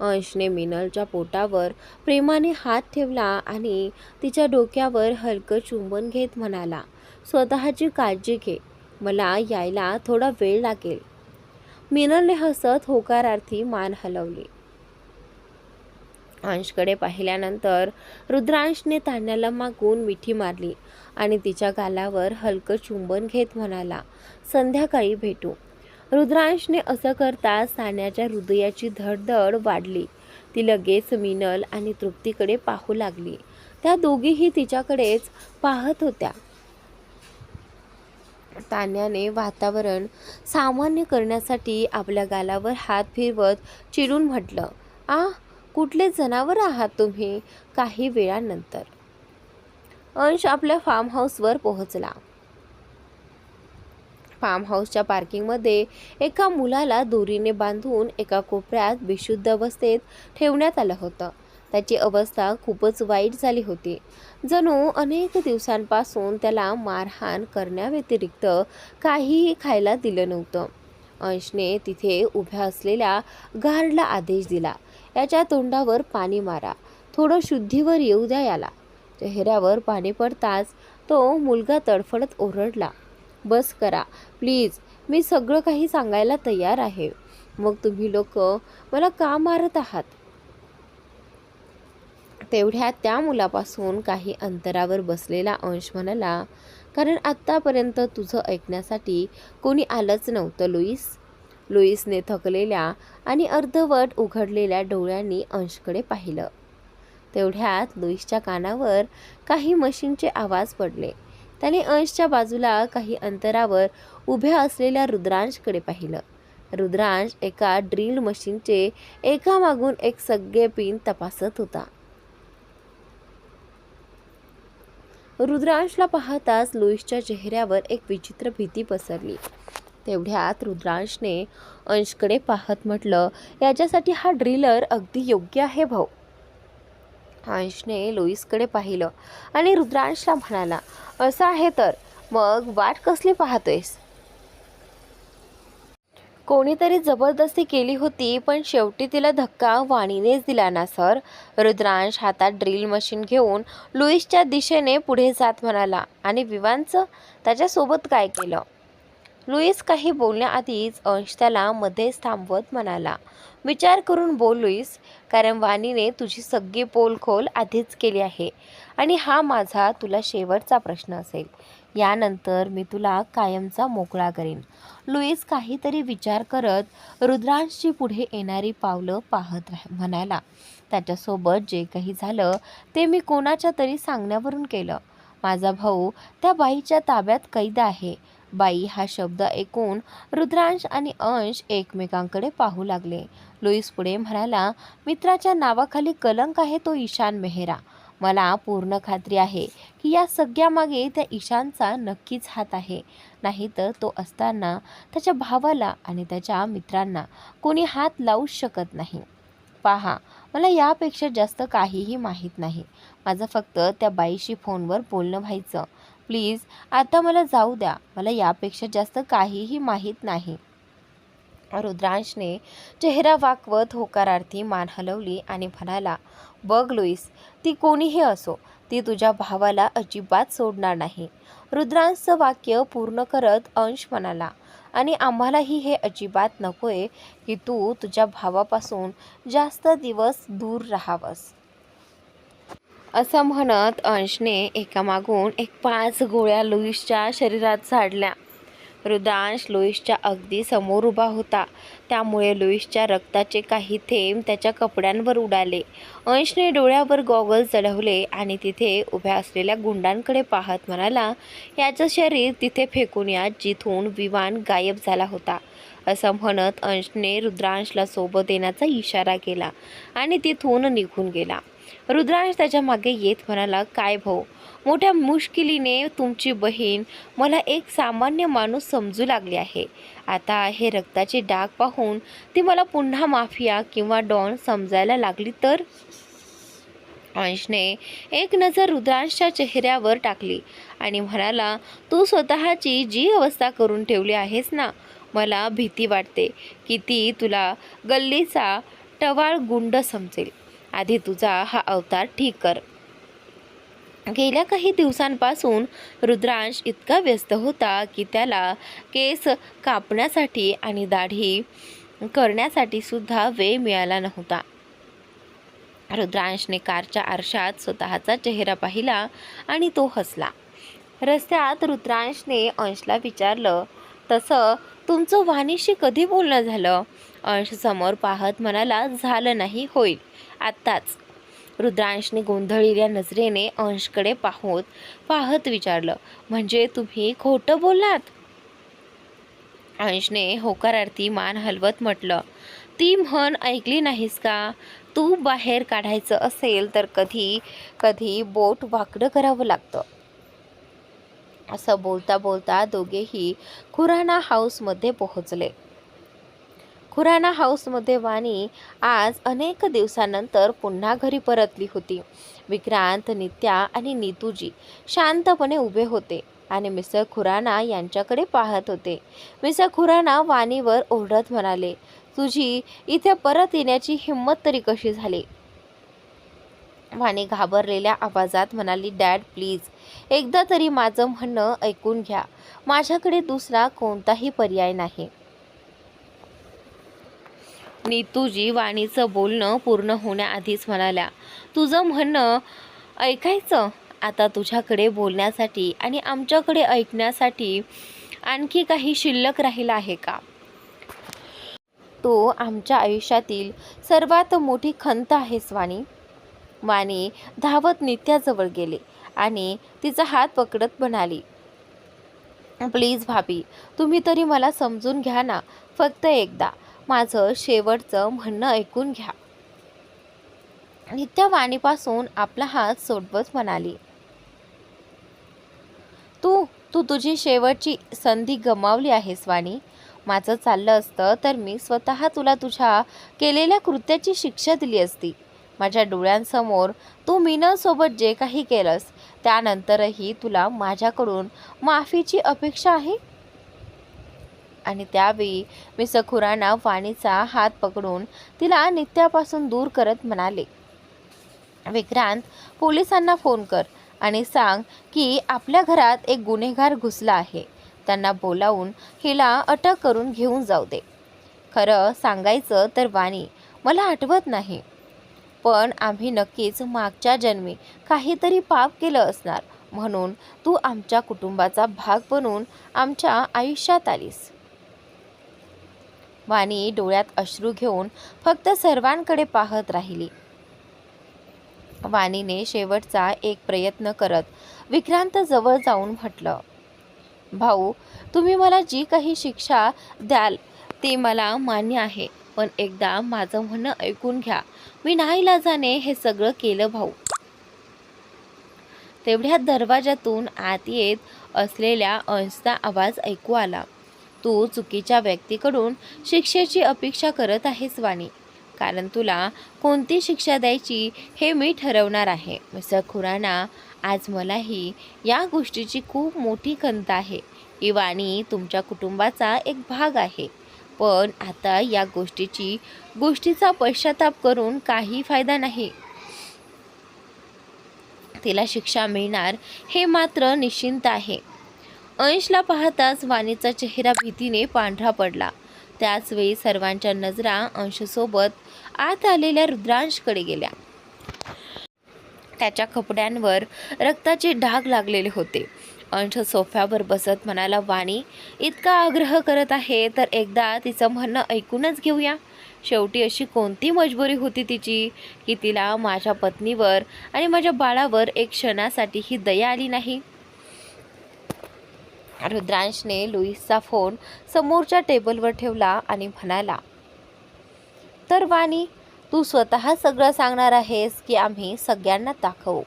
अंशने मीनलच्या पोटावर प्रेमाने हात ठेवला आणि तिच्या डोक्यावर हलकं चुंबन घेत म्हणाला, स्वतःची काळजी घे, मला यायला थोडा वेळ लागेल. मीनलने हसत होकारार्थी मान हलवली. अंशकडे पाहिल्यानंतर रुद्रांशने तान्याला मागून मिठी मारली आणि तिच्या गालावर हलकं चुंबन घेत म्हणाला, संध्याकाळी भेटू. रुद्रांशने असं करताच तान्याच्या हृदयाची धडधड वाढली. ती लगेच मीनल आणि तृप्तीकडे पाहू लागली. त्या दोघीही तिच्याकडेच पाहत होत्या. तान्याने वातावरण सामान्य करण्यासाठी आपल्या गालावर हात फिरवत चिडून म्हटलं, कुठले जनावर आहात तुम्ही? काही वेळानंतर अंश आपल्या फार्म हाऊसवर पोहोचला. फार्म हाऊसच्या पार्किंगमध्ये एका मुलाला दोरीने बांधून एका कोपऱ्यात बेशुद्ध अवस्थेत ठेवण्यात आलं होतं. त्याची अवस्था खूपच वाईट झाली होती. जणू अनेक दिवसांपासून त्याला मारहाण करण्याव्यतिरिक्त काहीही खायला दिलं नव्हतं. अंशने तिथे उभ्या असलेल्या गार्डला आदेश दिला, याच्या तोंडावर पाणी मारा, थोडं शुद्धीवर येऊ द्या याला. चेहऱ्यावर पाणी पडताच तो मुलगा तडफडत ओरडला, बस करा प्लीज, मी सगळं काही सांगायला तयार आहे. मग तुम्ही लोक मला का मारत आहात? तेवढ्यात त्या मुलापासून काही अंतरावर बसलेला अंश म्हणाला, कारण आत्तापर्यंत तुझं ऐकण्यासाठी कोणी आलंच नव्हतं लुईस. लुईसने थकलेल्या आणि अर्धवट उघडलेल्या डोळ्यांनी अंशकडे पाहिलं. तेवढ्यात लुईसच्या कानावर काही मशीनचे आवाज पडले. त्याने अंशच्या बाजूला काही अंतरावर उभ्या असलेल्या रुद्रांशकडे पाहिलं. रुद्रांश एका ड्रिल मशीनचे एकामागून एक सगळे पिन तपासत होता. रुद्रांशला पाहताच लुईसच्या चेहऱ्यावर एक विचित्र भीती पसरली. तेवढ्यात रुद्रांशने अंशकडे पाहत म्हटलं, याच्यासाठी हा ड्रिलर अगदी योग्य आहे भाऊ. अंशने लुईसकडे पाहिलं आणि रुद्रांशला म्हणाला, असं आहे तर मग वाट कसली पाहतोयस? कोणीतरी जबरदस्ती केली होती, पण शेवटी तिला धक्का वाणीनेच दिला ना सर. रुद्रांश हातात ड्रिल मशीन घेऊन लुईसच्या दिशेने पुढे जात म्हणाला. आणि विवांचं त्याच्यासोबत काय केलं? लुईस काही बोलण्याआधीच अंश त्याला मध्येच थांबवत म्हणाला, विचार करून बोल लुईस, कारण वाणीने तुझी सगळी पोलखोल आधीच केली आहे आणि हा माझा तुला शेवटचा प्रश्न असेल. यानंतर मी तुला कायमचा मोकळा करीन. लुईस काहीतरी विचार करत रुद्रांशची पुढे येणारी पावलं पाहत म्हणाला, त्याच्यासोबत जे काही झालं ते मी कोणाच्या तरी सांगण्यावरून केलं. माझा भाऊ त्या बाईच्या ताब्यात कैद आहे. बाई हा शब्द ऐकून रुद्रांश आणि अंश एकमेकांकडे पाहू लागले. लुईस पुढे म्हणाला, मित्राच्या नावाखाली कलंक आहे तो ईशान मेहरा. मला पूर्ण खात्री आहे की या सगळ्यामागे त्या ईशानचा नक्कीच हात आहे. नाहीतर तो असताना त्याच्या भावाला आणि त्याच्या मित्रांना कोणी हात लावूच शकत नाही. पहा, मला यापेक्षा जास्त काहीही माहीत नाही. माझं फक्त त्या बाईशी फोनवर बोलणं व्हायचं. प्लीज आता मला जाऊ द्या. मला यापेक्षा जास्त काहीही माहीत नाही. रुद्रांशने चेहरा वाकवत होकारार्थी मान हलवली आणि म्हणाला, बघ लुईस, ती कोणीही असो, ती तुझ्या भावाला अजिबात सोडणार नाही. रुद्रांशचं वाक्य पूर्ण करत अंश म्हणाला, आणि आम्हालाही हे अजिबात नकोय की तू तुझ्या भावापासून जास्त दिवस दूर राहावंस. असं म्हणत अंशने एकामागून एक 5 गोळ्या लुईसच्या शरीरात झाडल्या. रुद्रांश लुईसच्या अगदी समोर उभा होता, त्यामुळे लुईसच्या रक्ताचे काही थेंब त्याच्या कपड्यांवर उडाले. अंशने डोळ्यावर गॉगल चढवले आणि तिथे उभ्या असलेल्या गुंडांकडे पाहत म्हणाला, याचं शरीर तिथे फेकून या जिथून विवान गायब झाला होता. असं म्हणत अंशने रुद्रांशला सोबत येण्याचा इशारा केला आणि तिथून निघून गेला. रुद्रांश त्याच्या मागे येत म्हणाला, काय भाऊ, मोठ्या मुश्किलीने तुमची बहीण मला एक सामान्य माणूस समजू लागली आहे. आता हे रक्ताचे डाग पाहून ती मला पुन्हा माफिया किंवा डॉन समजायला लागली तर? अंशने एक नजर रुद्रांशच्या चेहऱ्यावर टाकली आणि म्हणाला, तू स्वतःची जी अवस्था करून ठेवली आहेस ना, मला भीती वाटते की ती तुला गल्लीचा टवाळ गुंड समजेल. आधी तुझा हा अवतार ठीक कर. गेल्या काही दिवसांपासून रुद्रांश इतका व्यस्त होता की त्याला केस कापण्यासाठी आणि दाढी करण्यासाठी सुद्धा वेळ मिळाला नव्हता. रुद्रांशने कारच्या आरशात स्वतःचा चेहरा पाहिला आणि तो हसला. रस्त्यात रुद्रांशने अंशला विचारलं, तसं तुमचं वाणीशी कधी बोलणं झालं? अंश समोर पाहत म्हणाला, झालं नाही, होईल आत्ताच. रुद्रांशने गोंधळलेल्या नजरेने अंशकडे पाहत विचारलं, म्हणजे तुम्ही खोटं बोललात? अंशने होकारार्थी मान हलवत म्हटलं, ती म्हण ऐकली नाहीस का? तू बाहेर काढायचं असेल तर कधी कधी बोट वाकडं करावं लागतं. असं बोलता बोलता दोघेही खुराना हाऊसमध्ये पोहोचले. खुराना हाऊसमध्ये वाणी आज अनेक दिवसानंतर पुन्हा घरी परतली होती. विक्रांत, नित्या आणि नीतूजी शांतपणे उभे होते. आणि मिस्टर खुराना यांच्याकडे पाहत होते. मिस्टर खुराना वाणीवर ओरडत म्हणाले, तुझी इथे परत येण्याची हिंमत तरी कशी झाली? वाणी घाबरलेल्या आवाजात म्हणाली, डॅड प्लीज, एकदा तरी माझं म्हणणं ऐकून घ्या. माझ्याकडे दुसरा कोणताही पर्याय नाही. नीतूजी वाणीचं बोलणं पूर्ण होण्याआधीच म्हणाल्या, तुझं म्हणणं ऐकायचं? आता तुझ्याकडे बोलण्यासाठी आणि आमच्याकडे ऐकण्यासाठी आणखी काही शिल्लक राहिलं आहे का? तो आमच्या आयुष्यातील सर्वात मोठी खंत आहेस वाणी. वाणी धावत नित्याजवळ गेले आणि तिचा हात पकडत म्हणाली, प्लीज भाभी, तुम्ही तरी मला समजून घ्या ना. फक्त एकदा माझं शेवटचं म्हणणं ऐकून घ्या. नित्या वाणीपासून आपला हात सोडवत म्हणाली, तू तू तुझी शेवटची संधी गमावली आहेस वाणी. माझं चाललं असतं तर मी स्वतः तुला तुझ्या केलेल्या कृत्याची शिक्षा दिली असती. माझ्या डोळ्यांसमोर तू मीनासोबत जे काही केलंस त्यानंतरही तुला माझ्याकडून माफीची अपेक्षा आहे. आणि त्यावेळी मिस्टर खुराना वाणीचा हात पकडून तिला नित्यापासून दूर करत म्हणाले, विक्रांत, पोलिसांना फोन कर आणि सांग की आपल्या घरात एक गुन्हेगार घुसला आहे. त्यांना बोलावून हिला अटक करून घेऊन जाऊ दे. खरं सांगायचं तर वाणी, मला आठवत नाही, पण आम्ही नक्कीच मागच्या जन्मी काहीतरी पाप केलं असणार, म्हणून तू आमच्या कुटुंबाचा भाग बनून आमच्या आयुष्यात आलीस. वाणी डोळ्यात अश्रू घेऊन फक्त सर्वांकडे पाहत राहिली. वाणीने शेवटचा एक प्रयत्न करत विक्रांत जवळ जाऊन म्हटलं, भाऊ, तुम्ही मला जी काही शिक्षा द्याल ती मला मान्य आहे, पण एकदा माझं म्हणणं ऐकून घ्या. मी नाईलाजाने हे सगळं केलं भाऊ. तेवढ्यात दरवाजातून आत येत असलेल्या अंशचा आवाज ऐकू आला, तू चुकीच्या व्यक्तीकडून शिक्षेची अपेक्षा करत आहेस वाणी, कारण तुला कोणती शिक्षा द्यायची हे मी ठरवणार आहे. मिस्टर खुराना, आज मलाही या गोष्टीची खूप मोठी खंत आहे. ही वाणी तुमच्या कुटुंबाचा एक भाग आहे, पण आता या गोष्टीचा पश्चाताप करून काही फायदा नाही. तिला शिक्षा मिळणार हे मात्र निश्चिंत आहे. अंशला पाहताच वाणीचा चेहरा भीतीने पांढरा पडला. त्याच वेळी सर्वांच्या नजरा अंशसोबत आत आलेल्या रुद्रांशकडे गेल्या. त्याच्या कपड्यांवर रक्ताचे डाग लागलेले होते. अंश सोफ्यावर बसत म्हणाला, वाणी इतका आग्रह करत आहे तर एकदा तिचं म्हणणं ऐकूनच घेऊया. शेवटी अशी कोणती मजबुरी होती तिची की तिला माझ्या पत्नीवर आणि माझ्या बाळावर एक क्षणासाठीही दया आली नाही. रुद्रांशने लुईसचा फोन समोरच्या टेबलवर ठेवला आणि म्हणाला, तर वाणी, तू स्वतः सगळं सांगणार आहेस की आम्ही सगळ्यांना दाखवू?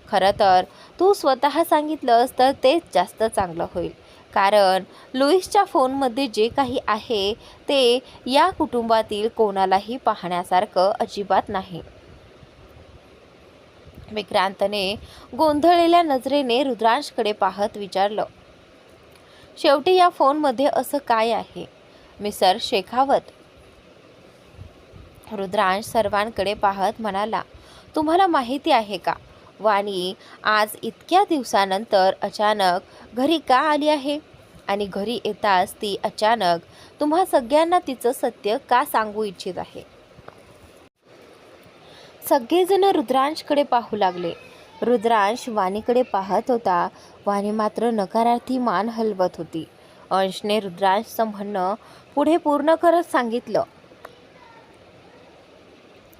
खरं तर तू स्वतः सांगितलंस तर तेच जास्त चांगलं होईल, कारण लुईसच्या फोनमध्ये जे काही आहे ते या कुटुंबातील कोणालाही पाहण्यासारखं अजिबात नाही. विक्रांतने गोंधळलेल्या नजरेने रुद्रांशकडे पाहत विचारलं, शेवटी या फोनमध्ये असं काय आहे मिस्टर शेखावत? रुद्रांश सर्वांकडे पाहत म्हणाला, तुम्हाला माहिती आहे का, वाणी आज इतक्या दिवसानंतर अचानक घरी का आली आहे? आणि घरी येताच ती अचानक तुम्हा सगळ्यांना तिचं सत्य का सांगू इच्छित आहे? सगळेजण रुद्रांशकडे पाहू लागले. रुद्रांश वाणीकडे पाहत होता. वाणी मात्र नकारार्थी मान हलवत होती. अंशने रुद्रांशचं म्हणणं पुढे पूर्ण करत सांगितलं,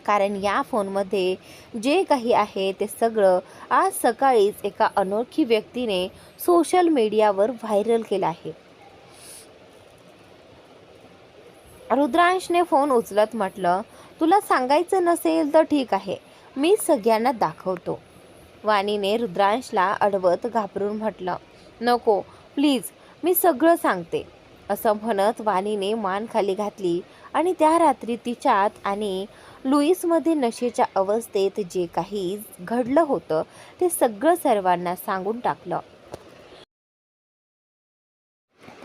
कारण या फोनमध्ये जे काही आहे ते सगळं आज सकाळीच एका अनोळखी व्यक्तीने सोशल मीडियावर व्हायरल केलं आहे. रुद्रांशने फोन उचलत म्हटलं, तुला सांगायचं नसेल तर ठीक आहे, मी सगळ्यांना दाखवतो. वाणीने रुद्रांशला अडवत घाबरून म्हटलं, नको प्लीज, मी सगळं सांगते. असं म्हणत वाणीने मान खाली घातली आणि त्या रात्री तिच्यात आणि लुईसमध्ये नशेच्या अवस्थेत जे काही घडलं होतं ते सगळं सर्वांना सांगून टाकलं.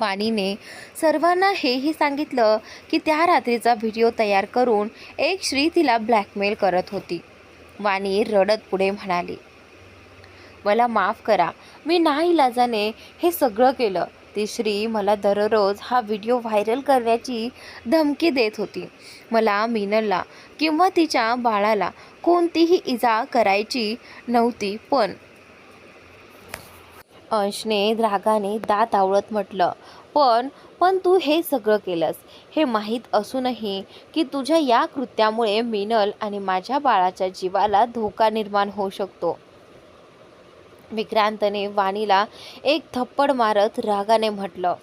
वाणीने सर्वांना हेही सांगितलं की त्या रात्रीचा व्हिडिओ तयार करून एक स्त्री तिला ब्लॅकमेल करत होती. वाणी रडत पुढे म्हणाली, मला माफ करा, मी नाईलाजाने हे सगळं केलं. ती श्री मला दररोज हा व्हिडिओ व्हायरल करण्याची धमकी देत होती. मला मीनलला किंवा तिच्या बाळाला कोणतीही इजा करायची नव्हती. अंशने रागाने दात आवळत म्हटलं, पण तू हे सगळं केलंस हे माहीत असूनही की तुझ्या या कृत्यामुळे मीनल आणि माझ्या बाळाच्या जीवाला धोका निर्माण होऊ शकतो. विक्रांतने वाणीला एक थप्पड मारत रागाने म्हटलं,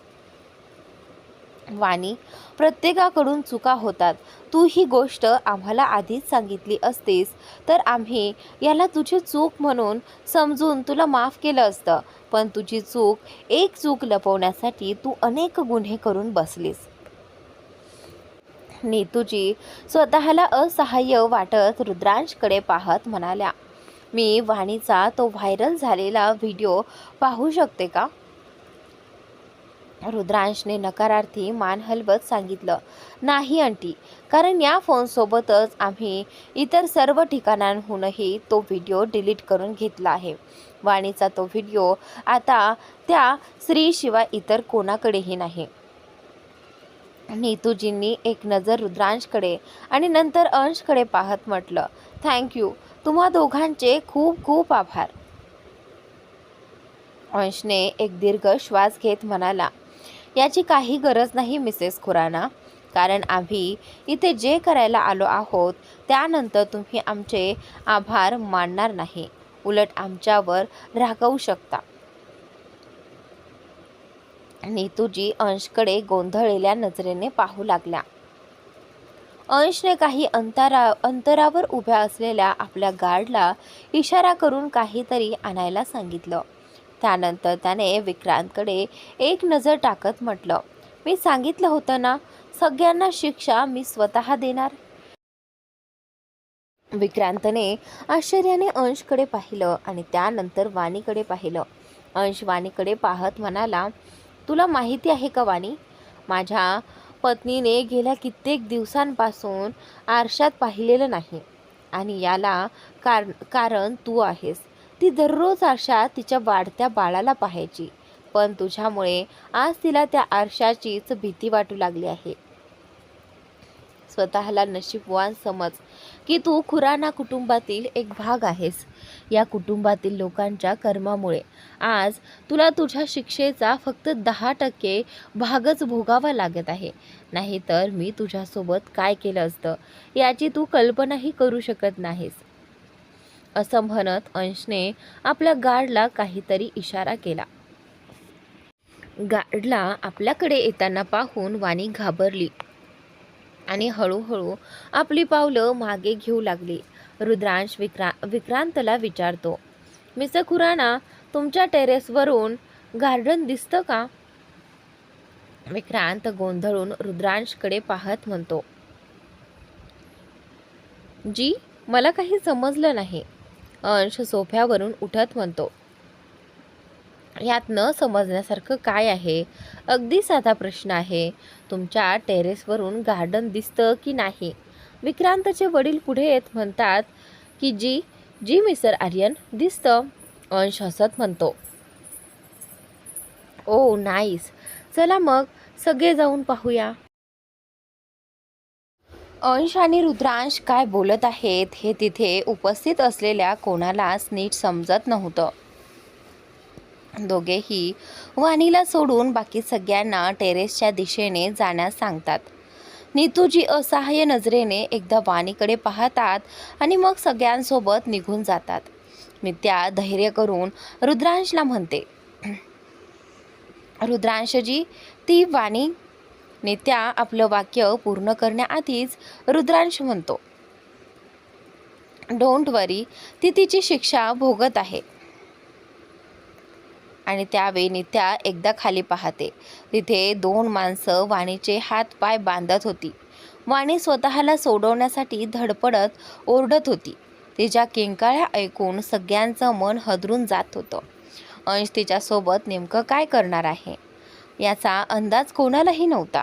वाणी, प्रत्येकाकडून चुका होतात. तू ही गोष्ट आम्हाला आधीच सांगितली असतीस तर आम्ही याला तुझी चूक म्हणून समजून तुला माफ केलं असतं. पण तुझी एक चूक लपवण्यासाठी तू अनेक गुन्हे करून बसलीस. नीतूजी स्वतःला असहाय्य वाटत रुद्रांशकडे पाहत म्हणाल्या, मी वाणीचा तो व्हायरल झालेला व्हिडिओ पाहू शकते का? रुद्रांशने नकारार्थी मान हलवत सांगितलं, नाही आंटी, कारण या फोनसोबतच आम्ही इतर सर्व ठिकाणांहूनही तो व्हिडिओ डिलीट करून घेतला आहे. वाणीचा तो व्हिडिओ आता त्या स्त्रीशिवाय इतर कोणाकडेही नाही. नीतूजींनी एक नजर रुद्रांशकडे आणि नंतर अंशकडे पाहत म्हटलं, थँक्यू, तुम्हा दोघांचे खूप खूप आभार. अंशने एक दीर्घ श्वास घेत म्हणाला, याची काही गरज नाही मिसेस खुराना, कारण आम्ही इथे जे करायला आलो आहोत त्यानंतर तुम्ही आमचे आभार मानणार नाही, उलट आमच्यावर रागवू शकता. नीतूजी अंशकडे गोंधळलेल्या नजरेने पाहू लागल्या. अंशने काही अंतरावर उभ्या असलेल्या आपल्या गार्डला इशारा करून काहीतरी आणायला सांगितलं. त्यानंतर त्याने विक्रांतकडे एक नजर टाकत म्हटलं, मी सांगितलं होतं ना, सगळ्यांना शिक्षा मी स्वतः देणार. विक्रांतने आश्चर्याने अंशकडे पाहिलं आणि त्यानंतर वाणीकडे पाहिलं. अंश वाणीकडे पाहत म्हणाला, तुला माहिती आहे का वाणी, माझ्या पत्नीने गेल्या कित्येक दिवसांपासून आरशात पाहिलेलं नाही आणि याला कारण तू आहेस. ती दररोज आरशात तिच्या वाढत्या बाळाला पाहायची, पण तुझ्यामुळे आज तिला त्या आरशाचीच भीती वाटू लागली आहे. स्वतःला नशीबवान समज की तू खुराना कुटुंबातील एक भाग आहेस. या कुटुंबातील लोकांच्या कर्मामुळे आज तुला तुझ्या शिक्षेचा फक्त 10% भागच भोगावा लागत आहे. नाहीतर मी तुझ्यासोबत काय केलं असतं याची तू कल्पनाही करू शकत नाहीस. असं म्हणत अंशने आपल्या गार्डला काहीतरी इशारा केला. गार्डला आपल्याकडे येताना पाहून वाणी घाबरली आणि हळूहळू आपली पावलं मागे घेऊ लागली. रुद्रांश विक्रांतला विचारतो, मिस्टर खुराना, तुमच्या टेरेसवरून गार्डन दिसतं का? विक्रांत गोंधळून रुद्रांशकडे पाहत म्हणतो, जी, मला काही समजलं नाही. अंश सोफ्यावरून उठत म्हणतो, यात न समजण्यासारखं काय आहे? अगदी साधा प्रश्न आहे. तुमच्या टेरेसवरून गार्डन दिसतं की नाही? विक्रांतचे वडील पुढे येत म्हणतात की जी मिस्टर आर्यन, दिसतं. अंश हसत म्हणतो, ओ नाईस, चला मग सगळे जाऊन पाहूया. अंश आणि रुद्रांश काय बोलत आहेत हे तिथे उपस्थित असलेल्या कोणालाच नीट समजत नव्हतं. दोघेही वाणीला सोडून बाकी सगळ्यांना टेरेसच्या दिशेने जाण्यास सांगतात. नीतूजी असहाय्य नजरेने एकदा वाणीकडे पाहतात आणि मग सगळ्यांसोबत निघून जातात. नित्या धैर्य करून रुद्रांशला म्हणते, रुद्रांशजी, ती वाणी. नित्या आपलं वाक्य पूर्ण करण्याआधीच रुद्रांश म्हणतो, डोंट वरी, ती तिची शिक्षा भोगत आहे. आणि त्यावेळी नित्या एकदा खाली पाहते. तिथे 2 माणसं वाणीचे हात पाय बांधत होती. वाणी स्वतःला सोडवण्यासाठी धडपडत ओरडत होती. तिच्या किंकाळ्या ऐकून सगळ्यांचं मन हादरून जात होतं. अंश तिच्यासोबत नेमकं काय करणार आहे? याचा अंदाज कोणालाही नव्हता.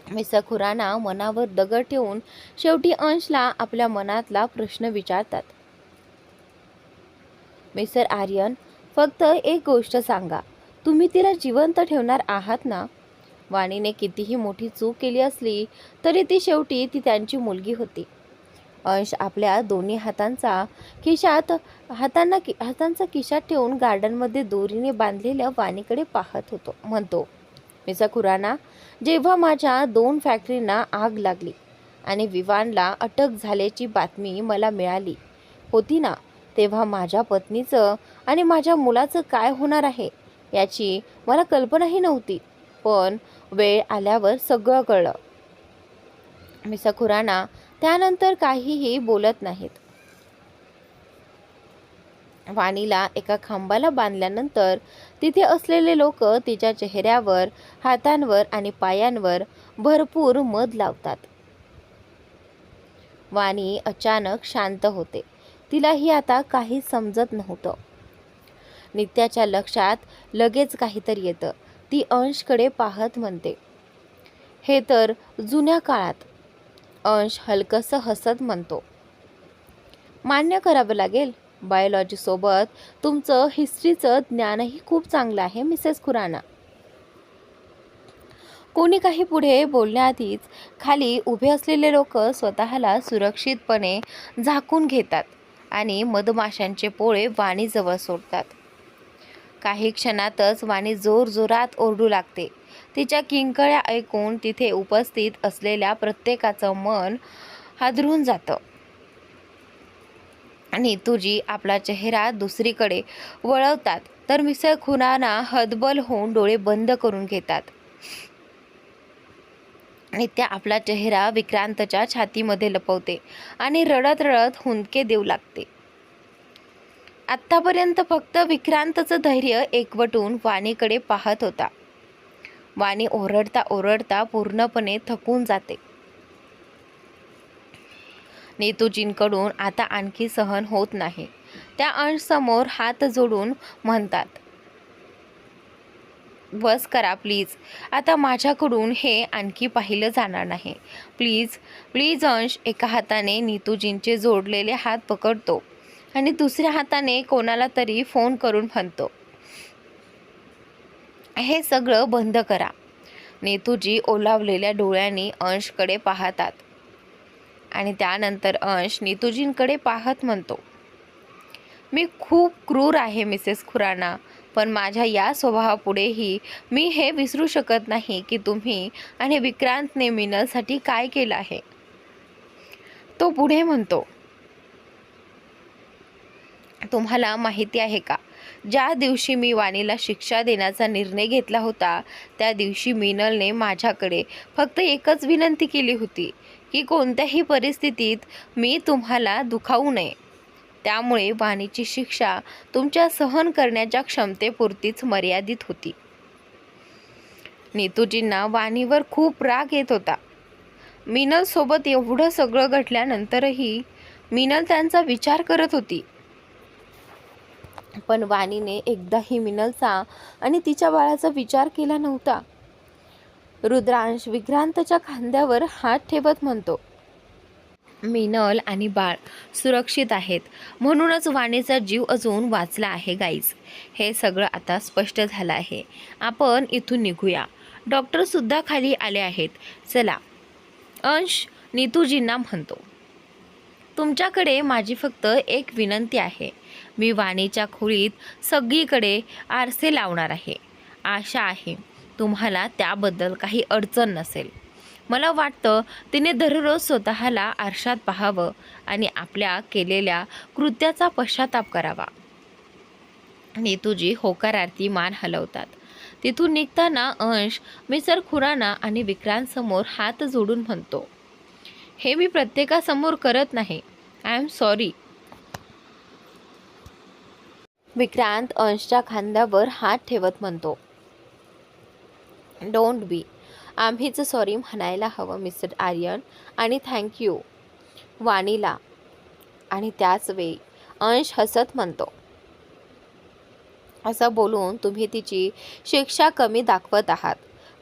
मिस्टर खुराना मनावर दगड ठेवून शेवटी अंशला आपल्या मनातला प्रश्न विचारतात. मिस्टर आर्यन, फक्त एक गोष्ट सांगा, तुम्ही तिला जिवंत ठेवणार आहात ना? वाणीने कितीही मोठी चूक केली असली तरी ती शेवटी त्यांची मुलगी होती. अंश आपल्या दोन्ही हातांचा खिशात ठेवून गार्डनमध्ये दोरीने बांधलेल्या वाणीकडे पाहत म्हणतो, मिस्टर खुराना, जेव्हा माझ्या 2 फॅक्टरींना आग लागली आणि विवानला अटक झाल्याची बातमी मला मिळाली होती ना, तेव्हा माझ्या पत्नीचं आणि माझ्या मुलाचं काय होणार आहे याची मला कल्पनाही नव्हती. पण वेळ आल्यावर सगळं कळलं. मिस्टर खुराना त्यानंतर काहीही बोलत नाहीत. वाणीला एका खांबाला बांधल्यानंतर तिथे असलेले लोक तिच्या चेहऱ्यावर, हातांवर आणि पायांवर भरपूर मध लावतात. वाणी अचानक शांत होते. तिलाही आता काही समजत नव्हतं. नित्याच्या लक्षात लगेच काहीतरी येतं. ती अंशकडे पाहत म्हणते, हे तर जुन्या काळात. अंश हलकसं हसत म्हणतो, मान्य करावं लागेल, बायोलॉजीसोबत तुमचं हिस्ट्रीचं ज्ञानही खूप चांगलं आहे मिसेस खुराना. कोणी काही पुढे बोलण्याआधीच खाली उभे असलेले लोक स्वतःला सुरक्षितपणे झाकून घेतात आणि मधमाशांचे पोळे वाणीजवळ सोडतात. काही क्षणातच वाणी जोरजोरात ओरडू लागते. तिच्या किंकाळ्या ऐकून तिथे उपस्थित असलेल्या प्रत्येकाचं मन हादरून जातं. नीतूजी आपला चेहरा दुसरीकडे वळवतात तर मिस्टर खुराना हतबल होऊन डोळे बंद करून घेतात. नित्या आपला चेहरा विक्रांतच्या छातीमध्ये लपवते आणि रडत रडत हुंदके देऊ लागते. आत्तापर्यंत फक्त विक्रांतचं धैर्य एकवटून वाणीकडे पाहत होता. वाणी ओरडता ओरडता पूर्णपणे थकून जाते. नीतूजींकडून आता आणखी सहन होत नाही. त्या अंशसमोर हात जोडून म्हणतात, बस करा प्लीज, आता माझ्याकडून हे आणखी पाहिलं जाणार नाही. Please please. अंश एका हाताने नीतूजींचे जोडलेले हात पकडतो आणि दुसऱ्या हाताने कोणाला तरी फोन करून म्हणतो, हे सगळं बंद करा. नीतूजी ओलावलेल्या डोळ्यांनी अंशकडे पाहतात आणि त्यानंतर अंश नीतूजींकडे पाहत म्हणतो, मी खूप क्रूर आहे मिसेस खुराना, पण माझ्या या स्वभावापुढेही मी हे विसरू शकत नाही की तुम्ही आणि विक्रांतने मिनलसाठी काय केलं आहे. तो पुढे म्हणतो, तुम्हाला माहिती आहे का, ज्या दिवशी मी वाणीला शिक्षा देण्याचा निर्णय घेतला होता त्या दिवशी मिनलने माझ्याकडे फक्त एकच विनंती केली होती की कोणत्याही परिस्थितीत मी तुम्हाला दुखावू नये. त्यामुळे वाणीची शिक्षा तुमच्या सहन करण्याच्या क्षमतेपुरतीच मर्यादित होती. नीतूजींना वाणीवर खूप राग येत होता. मिनल सोबत एवढं सगळं घडल्यानंतरही मिनल त्यांचा विचार करत होती. पण वाणीने एकदाही मिनलचा आणि तिच्या बाळाचा विचार केला नव्हता. रुद्रांश विक्रांतच्या खांद्यावर हात ठेवत म्हणतो, मिनल आणि बाळ सुरक्षित आहेत म्हणूनच वाणीचा जीव अजून वाचला आहे गाईज. हे सगळं आता स्पष्ट झालं आहे. आपण इथून निघूया. डॉक्टरसुद्धा खाली आले आहेत. चला. अंश नीतूजींना म्हणतो, तुमच्याकडे माझी फक्त एक विनंती आहे. मी वाणीच्या खोलीत सगळीकडे आरसे लावणार आहे. आशा आहे तुम्हाला त्याबद्दल काही अडचण नसेल. मला वाटतं तिने दररोज स्वतःला आरशात पाहावं आणि आपल्या केलेल्या कृत्याचा पश्चाताप करावा. नीतूजी होकारार्थी मान हलवतात. तिथून निघताना अंश मिस्टर खुराना आणि विक्रांतसमोर हात जोडून म्हणतो, हे मी प्रत्येकासमोर करत नाही. I am sorry. विक्रांत अंशच्या खांद्यावर हात ठेवत म्हणतो, डोंट बी. आम्हीच सॉरी म्हणायला हवं मिस्टर आर्यन, आणि थँक्यू वाणीला. आणि त्याच वेळी अंश हसत म्हणतो, असं बोलून तुम्ही तिची शिक्षा कमी दाखवत आहात.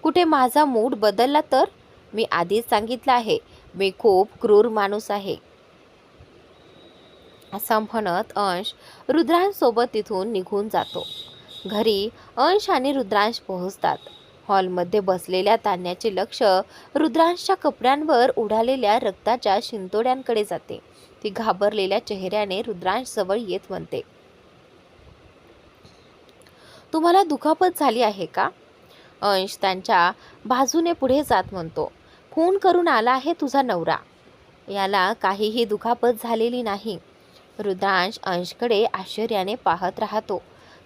कुठे माझा मूड बदलला तर? मी आधीच सांगितलं आहे, मी खूप क्रूर माणूस आहे. असं म्हणत अंश रुद्रांसोबत तिथून निघून जातो. घरी अंश आणि रुद्रांश पोहोचतात. हॉलमध्ये बसलेल्या तान्याचे लक्ष रुद्रांशच्या कपड्यांवर उडालेल्या रक्ताच्या शिंतोड्यांकडे जाते. ती घाबरलेल्या चेहऱ्याने रुद्रांश जवळ येत म्हणते, तुम्हाला दुखापत झाली आहे का? अंश त्यांच्या बाजूने पुढे जात म्हणतो, खून करून आला आहे तुझा नवरा, याला काहीही दुखापत झालेली नाही. रुद्रांश अंशकडे आश्चर्याने पाहत राहतो.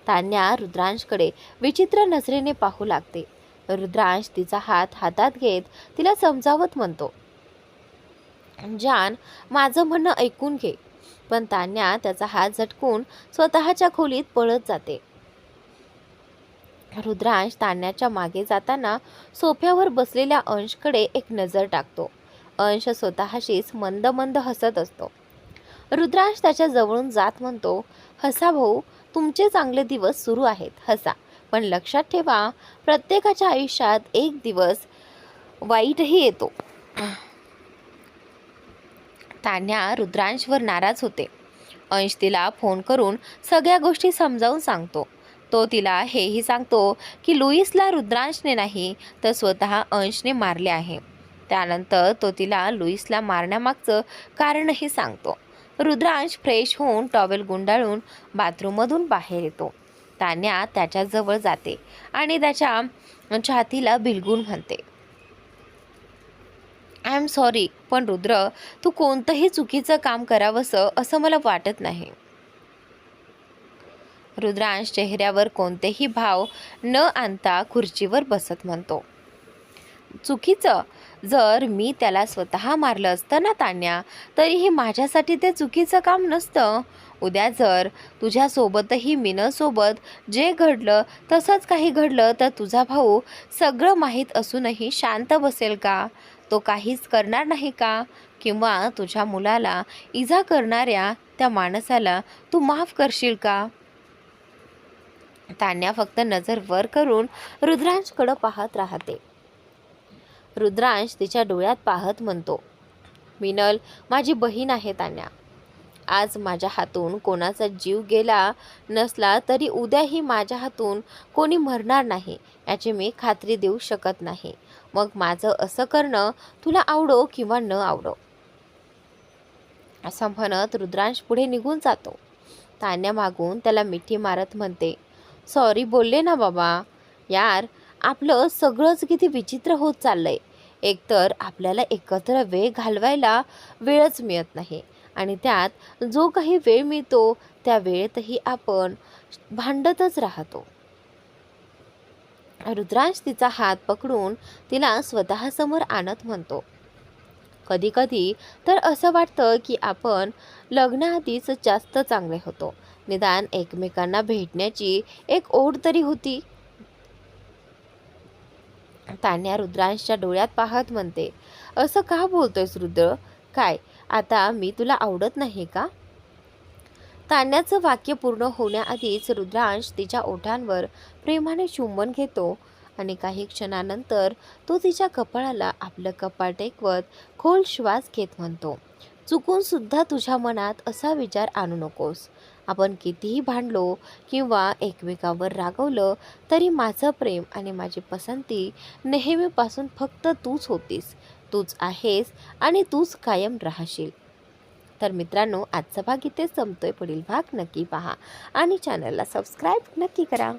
तान्या रुद्रांशकडे विचित्र नजरेने पाहू लागते. रुद्रांश तिचा हात हातात घेत तिला समजावत म्हणतो, जान, माझं म्हणणं ऐकून घे. पण तान्या त्याचा हात झटकून स्वतःच्या खोलीत पळत जाते. रुद्रांश तान्याच्या मागे जाताना सोफ्यावर बसलेल्या अंशकडे एक नजर टाकतो. अंश स्वतःशीच मंद मंद हसत असतो. रुद्रांश त्याच्या जवळून जात म्हणतो, हसा भाऊ, तुमचे चांगले दिवस सुरू आहेत, हसा. पण लक्षात ठेवा, प्रत्येकाच्या आयुष्यात एक दिवस वाईटही येतो. तान्या रुद्रांशवर नाराज होते. अंश तिला फोन करून सगळ्या गोष्टी समजावून सांगतो. तो तिला हेही सांगतो की लुईसला रुद्रांशने नाही तर स्वतः अंशने मारले आहे. त्यानंतर तो तिला लुईसला मारण्यामागचं कारणही सांगतो. रुद्रांश फ्रेश होऊन टॉवेल गुंडाळून बाथरूममधून बाहेर येतो. तान्या त्याच्याजवळ जाते आणि त्याच्या छातीला बिलगून म्हणते, आय एम सॉरी, पण रुद्र, तू कोणतंही चुकीचं काम करावंसं असं मला वाटत नाही. रुद्रांश चेहऱ्यावर कोणतेही भाव न आणता खुर्चीवर बसत म्हणतो, चुकीचं? जर मी त्याला स्वतः मारलं असतं ना तान्या, तरीही माझ्यासाठी ते चुकीचं काम नसतं. उद्या जर तुझ्यासोबतही मीनसोबत जे घडलं तसंच काही घडलं तर तुझा भाऊ सगळं माहीत असूनही शांत बसेल का? तो काहीच करणार नाही का? किंवा तुझ्या मुलाला इजा करणाऱ्या त्या माणसाला तू माफ करशील का? तान्या फक्त नजर वर करून रुद्रांशकडं पाहत राहते. रुद्रांश तिच्या डोळ्यात पाहत म्हणतो, मिनल माझी बहीण आहे तान्या. आज माझ्या हातून कोणाचा जीव गेला नसला तरी उद्याही माझ्या हातून कोणी मरणार नाही याची मी खात्री देऊ शकत नाही. मग माझं असं करणं तुला आवडो किंवा न आवडो. असं म्हणत रुद्रांश पुढे निघून जातो. तान्या मागून त्याला मिठी मारत म्हणते, सॉरी बोलले ना बाबा. यार, आपलं सगळंच किती विचित्र होत चाललंय. एकतर आपल्याला एकत्र वेळ घालवायला वेळच मिळत नाही आणि त्यात जो काही वेळ मिळतो त्या वेळेतही आपण भांडतच राहतो. रुद्रांश तिचा हात पकडून तिला स्वतःसमोर आणत म्हणतो, कधी कधी तर असं वाटतं की आपण लग्नाआधीच जास्त चांगले होतो. निदान एकमेकांना भेटण्याची एक ओढ तरी होती. तान्या रुद्रांशच्या डोळ्यात पाहत म्हणते, असं का बोलतोयस रुद्र? काय आता मी तुला आवडत नाही का? तान्याचं वाक्य पूर्ण होण्याआधीच रुद्रांश तिच्या ओठांवर प्रेमाने चुंबन घेतो आणि काही क्षणानंतर तो तिच्या कपाळाला आपलं कपाळ टेकवत खोल श्वास घेत म्हणतो, चुकून सुद्धा तुझ्या मनात असा विचार आणू नकोस. आपण कितीही भांडलो किंवा एकमेकावर रागवलं तरी माझं प्रेम आणि माझी पसंती नेहमीपासून फक्त तूच होतीस, तूच आहेस आणि तूच कायम राहशील. तर मित्रांनो, आजचा भाग इथेच संपतोय. पुढील भाग नक्की पहा आणि चॅनलला सबस्क्राईब नक्की करा.